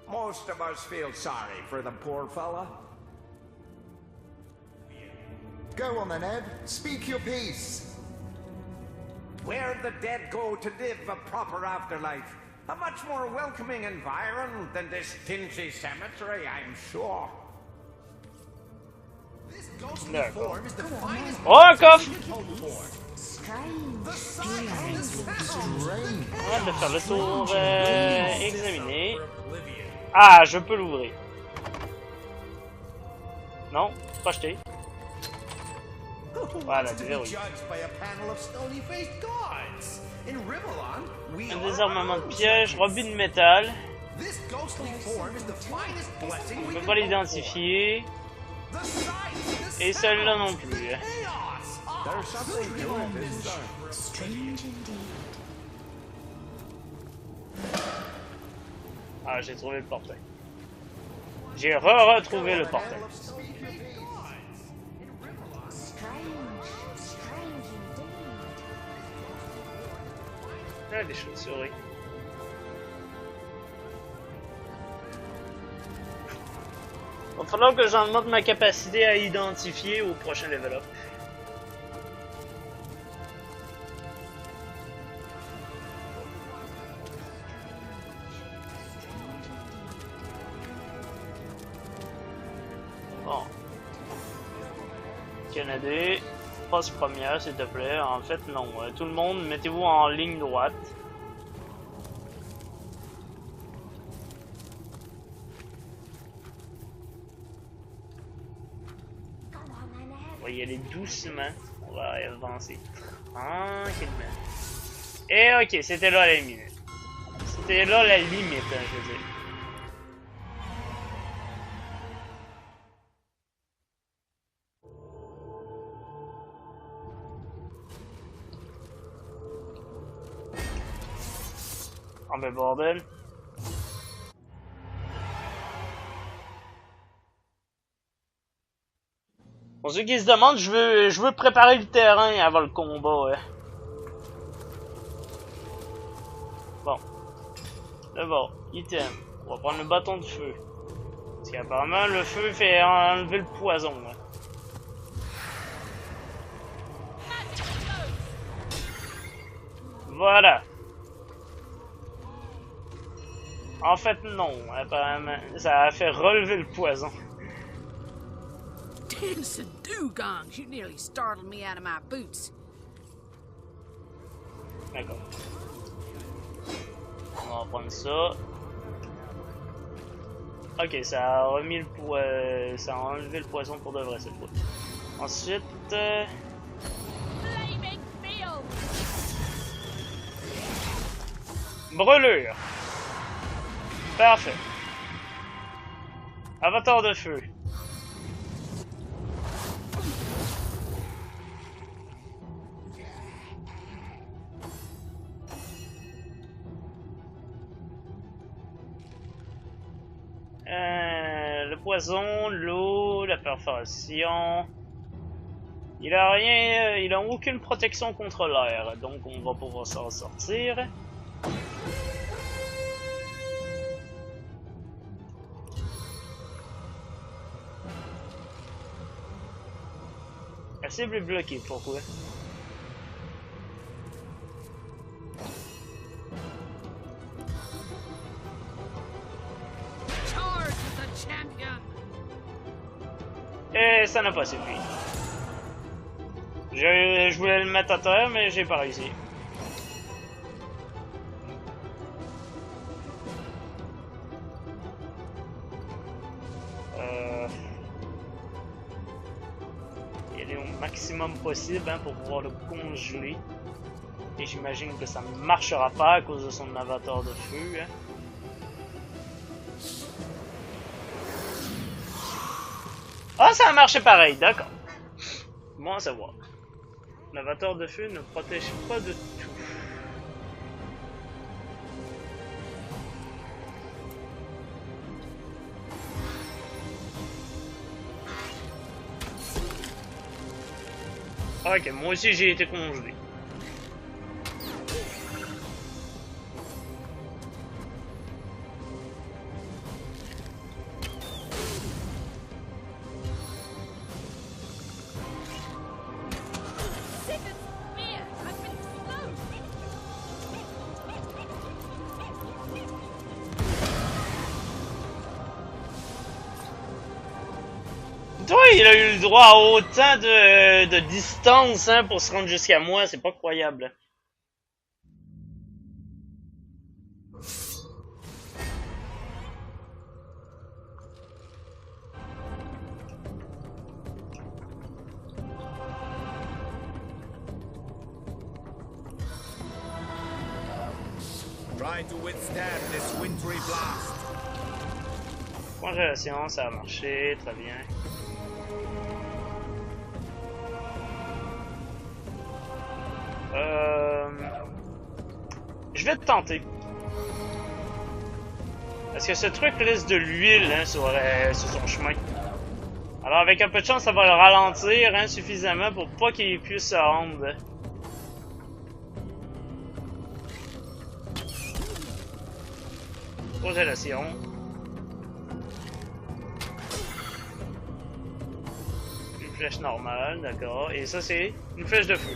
Most of us feel sorry for the poor fella. Go on then, Eb. Speak your piece. Where the dead go to live a proper afterlife. A much more welcoming environment than this dingy cemetery, I'm sure. This ghostly form is the finest we could hope for. On va faire le tour examiner. Ah, je peux l'ouvrir. Non, pas jeté. Voilà, déverrouillé. Un désarmement de piège, rebut de métal. On ne peut pas l'identifier. Et celle-là non plus. Ah, j'ai trouvé le portail. J'ai retrouvé le portail. Ah, des chauves-souris. Il va falloir que j'augmente ma capacité à identifier au prochain level up. Bon. Canadien, passe première s'il te plaît. En fait non, tout le monde mettez-vous en ligne droite. On va y aller doucement, on va avancer tranquillement. Et ok, c'était là la limite. C'était là la limite, hein, je veux dire. Oh ben bordel. Pour ceux qui se demandent, je veux préparer le terrain avant le combat. Bon. D'abord, item. On va prendre le bâton de feu. Parce qu'apparemment, le feu fait enlever le poison. Voilà. En fait, non. Apparemment, ça a fait relever le poison. Dancing dugongs, you nearly startled me out of my boots. D'accord. On va prendre ça. Ok, ça a remis le ça a enlevé le poison pour de vrai cette fois. Ensuite, brûlure. Parfait. Avatar de feu. Le poison, l'eau, la perforation. Il a rien, il a aucune protection contre l'air, donc on va pouvoir s'en sortir. La cible est bloquée, pourquoi? Et ça n'a pas suffi. Je voulais le mettre à terre, mais j'ai pas réussi. Y aller au maximum possible hein, pour pouvoir le congeler. Et j'imagine que ça ne marchera pas à cause de son avatar de feu. Hein. Ah, ça a marché pareil, d'accord. Bon à savoir. L'avatar de feu ne protège pas de tout. Ok, moi aussi j'ai été congelé. Toi, il a eu le droit à autant de distance hein, pour se rendre jusqu'à moi, c'est pas croyable. Try to withstand this wintry blast. Congélation, ça a marché, très bien. Je vais te tenter. Parce que ce truc laisse de l'huile hein, sur son chemin. Alors avec un peu de chance, ça va le ralentir hein, suffisamment pour pas qu'il puisse se rendre. Congélation. Une flèche normale, d'accord. Et ça c'est une flèche de feu.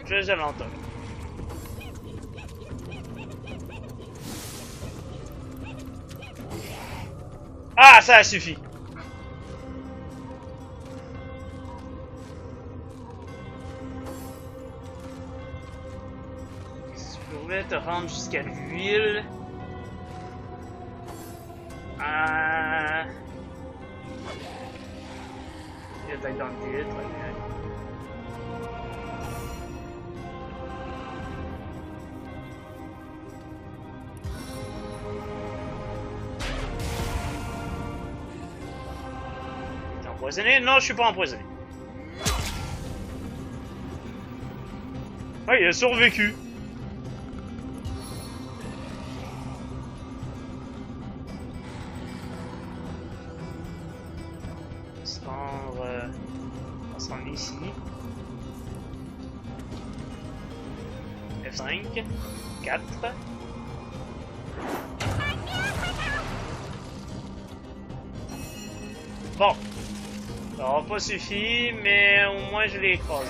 Flèche de lenteur. Ah, ça a suffi. Si tu pouvais te rendre jusqu'à l'huile. Il attaque dans le vide, très bien. Empoisonné? Non, je suis pas empoisonné. Ah, il a survécu. On se rend ici. F5. 4. Bon. Ça n'aura pas suffi, mais au moins je l'ai écrasé.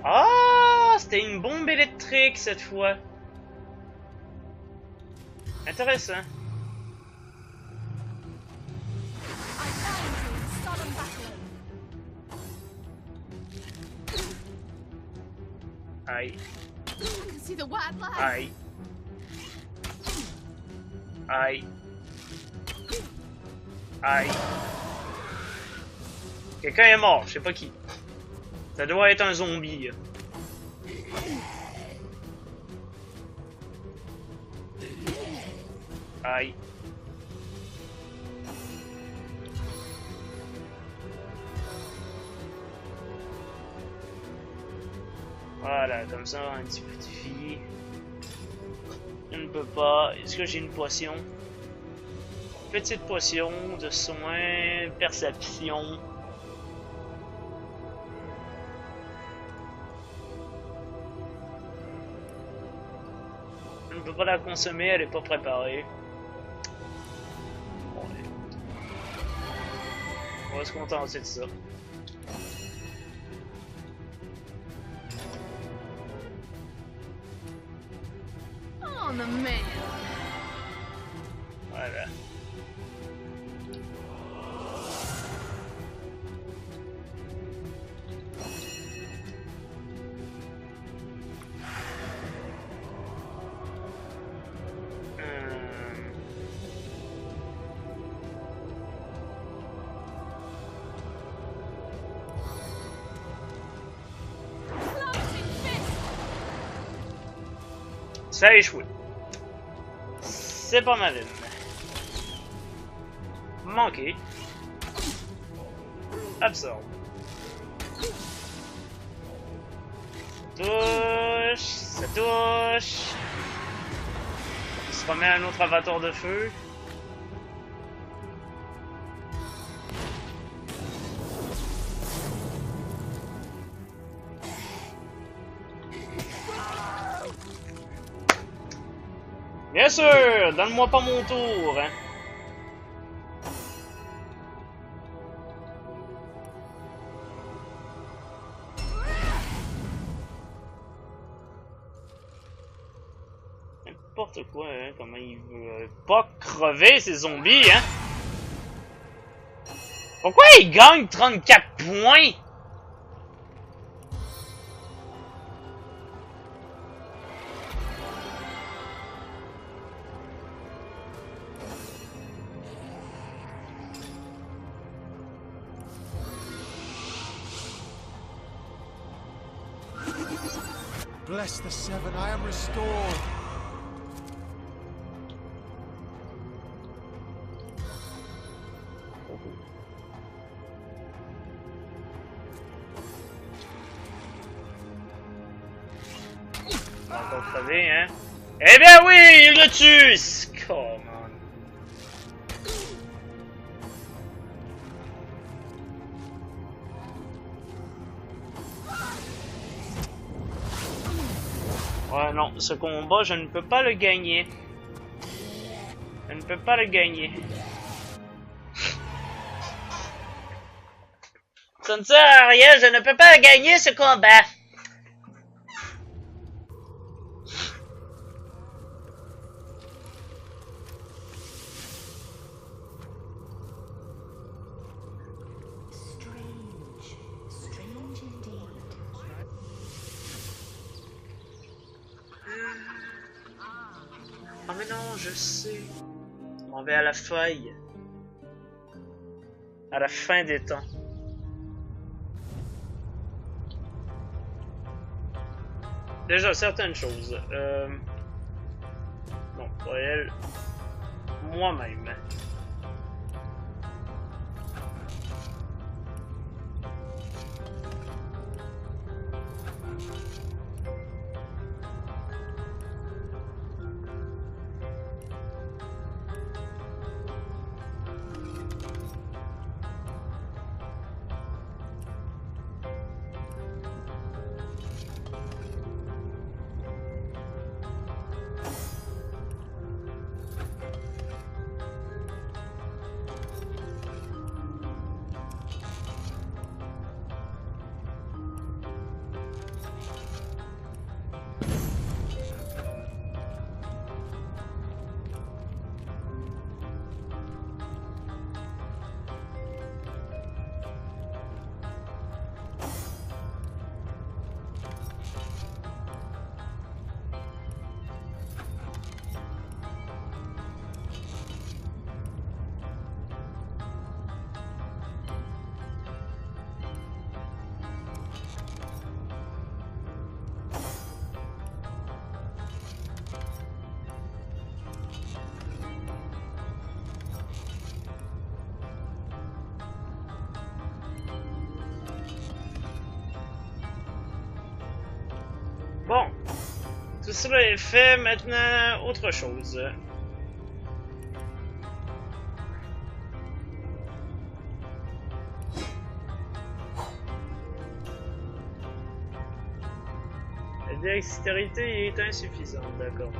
Ah, c'était une bombe électrique cette fois. Intéressant. Aïe. Aïe. Aïe. Aïe. Quelqu'un est mort, je sais pas qui. Ça doit être un zombie. Aïe. Voilà, comme ça, un petit peu de vie. Je ne peux pas. Est-ce que j'ai une potion? Petite potion de soin, perception. Je ne peux pas la consommer, elle n'est pas préparée. Bon, on va se contenter de ça. On the man. Voilà. Ça a échoué. C'est pas mal. Manqué. Absorbe. Touche. Ça touche. Il se remet un autre avatar de feu. Bien sûr, donne-moi pas mon tour, hein. N'importe quoi, hein, comment il veut pas crever ces zombies, hein. Pourquoi il gagne 34 points? Bless the seven, I am restored. Encore crevé, hein? Eh bien oui, il le tue! Come on. Ouais, non, ce combat, je ne peux pas le gagner. Je ne peux pas le gagner. Ça ne sert à rien, je ne peux pas gagner ce combat. Ah mais non, je sais. On va à la faille. À la fin des temps. Déjà, certaines choses. Non, pas elle. Moi-même. cela est fait, maintenant, autre chose. La dextérité est insuffisante, d'accord.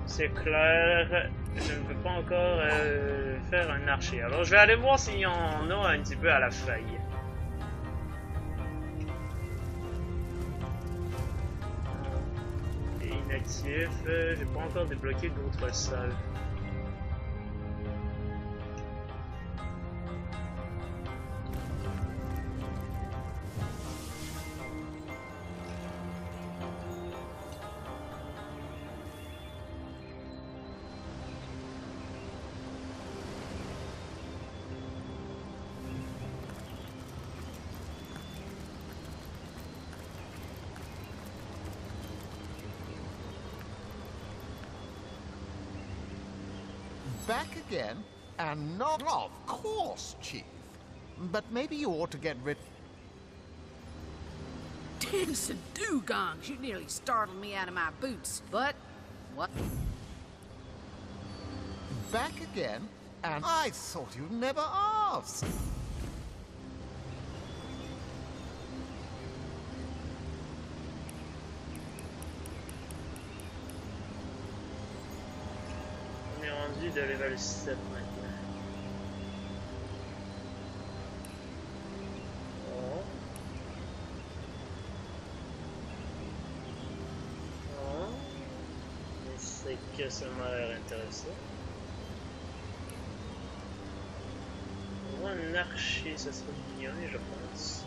C'est clair, je ne peux pas encore faire un archer. Alors je vais aller voir s'il y en a un petit peu à la feuille. Et inactif, j'ai pas encore débloqué d'autres salles. Back again? And not... Of course, Chief. But maybe you ought to get rid... Dancing dugongs, you nearly startled me out of my boots. But, what? Back again? And I thought you'd never ask. De level 7 maintenant. Oh. Oh. Mais c'est que ça m'a l'air intéressant. Un archer, ça serait bien, je pense.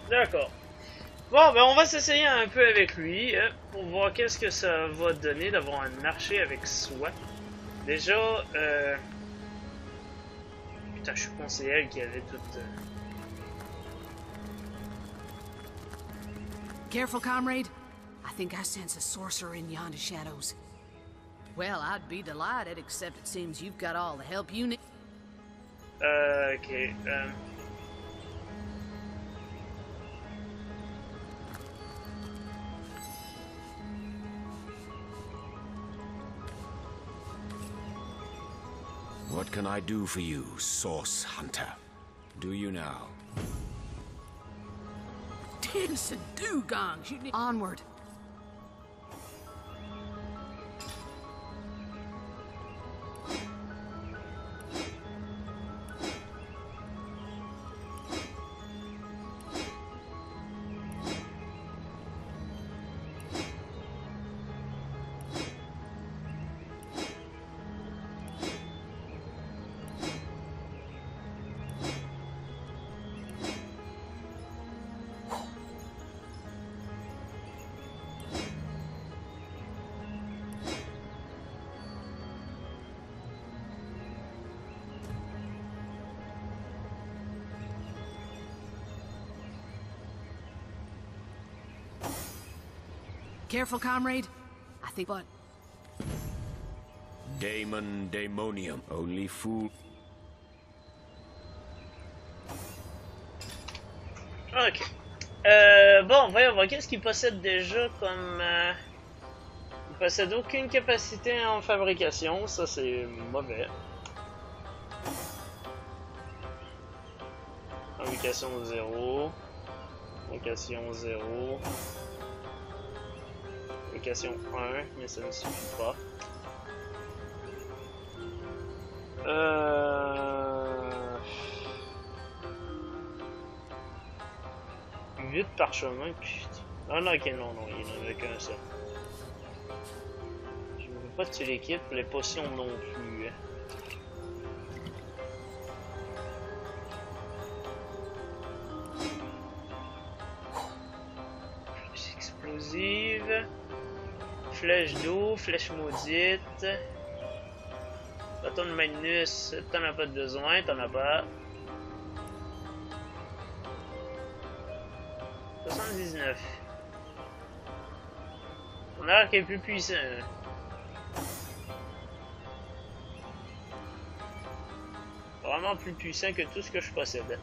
D'accord. Bon, ben on va s'essayer un peu avec lui pour voir qu'est-ce que ça va donner d'avoir un archer avec soi. Déjà, putain, je suis con, c'est elle qui avait toute... Careful, comrade. I think I sense a sorcerer in yonder shadows. Well, I'd be delighted, except it seems you've got all the help you need. Okay, What can I do for you, Source Hunter? Do you now? Dancing dugongs, you need... Onward. Careful, comrade. I think, but... Daemon Daemonium. Only fool... Ok. Bon, voyons voir. Qu'est-ce qu'il possède déjà comme... Il possède aucune capacité en fabrication. Ça, c'est mauvais. Fabrication 0. Fabrication 0. Fabrication 1, mais ça ne suffit pas. 8 parchemins, putain. Ah non, ok, non, il n'y en avait qu'un seul. Je ne veux pas tuer l'équipe, les potions non plus. Flèche explosive. Flèche d'eau, flèche maudite. Bâton de Magnus, t'en as pas besoin, t'en as pas. 79. On a l'air qu'il est plus puissant. Vraiment plus puissant que tout ce que je possède.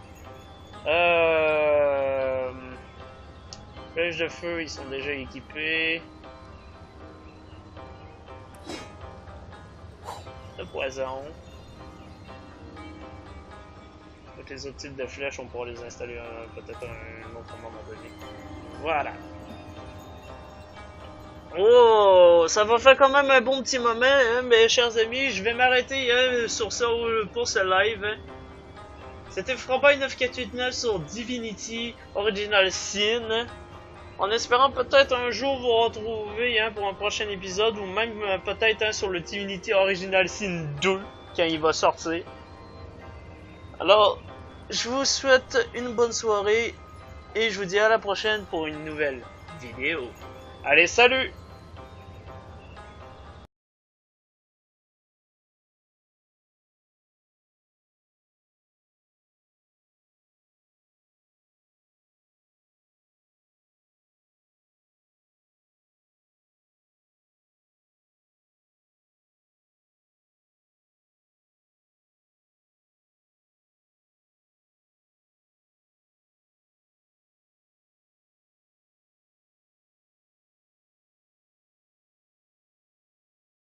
Flèches de feu, ils sont déjà équipés. De poison. Toutes les autres types de flèches, on pourra les installer peut-être un autre moment donné. Voilà. Oh, ça va faire quand même un bon petit moment, hein, mes chers amis. Je vais m'arrêter sur ça pour ce live. C'était Froby9489 sur Divinity Original Sin. En espérant peut-être un jour vous retrouver pour un prochain épisode, ou même peut-être sur le Divinity Original Sin 2 quand il va sortir. Alors, je vous souhaite une bonne soirée et je vous dis à la prochaine pour une nouvelle vidéo. Allez, salut!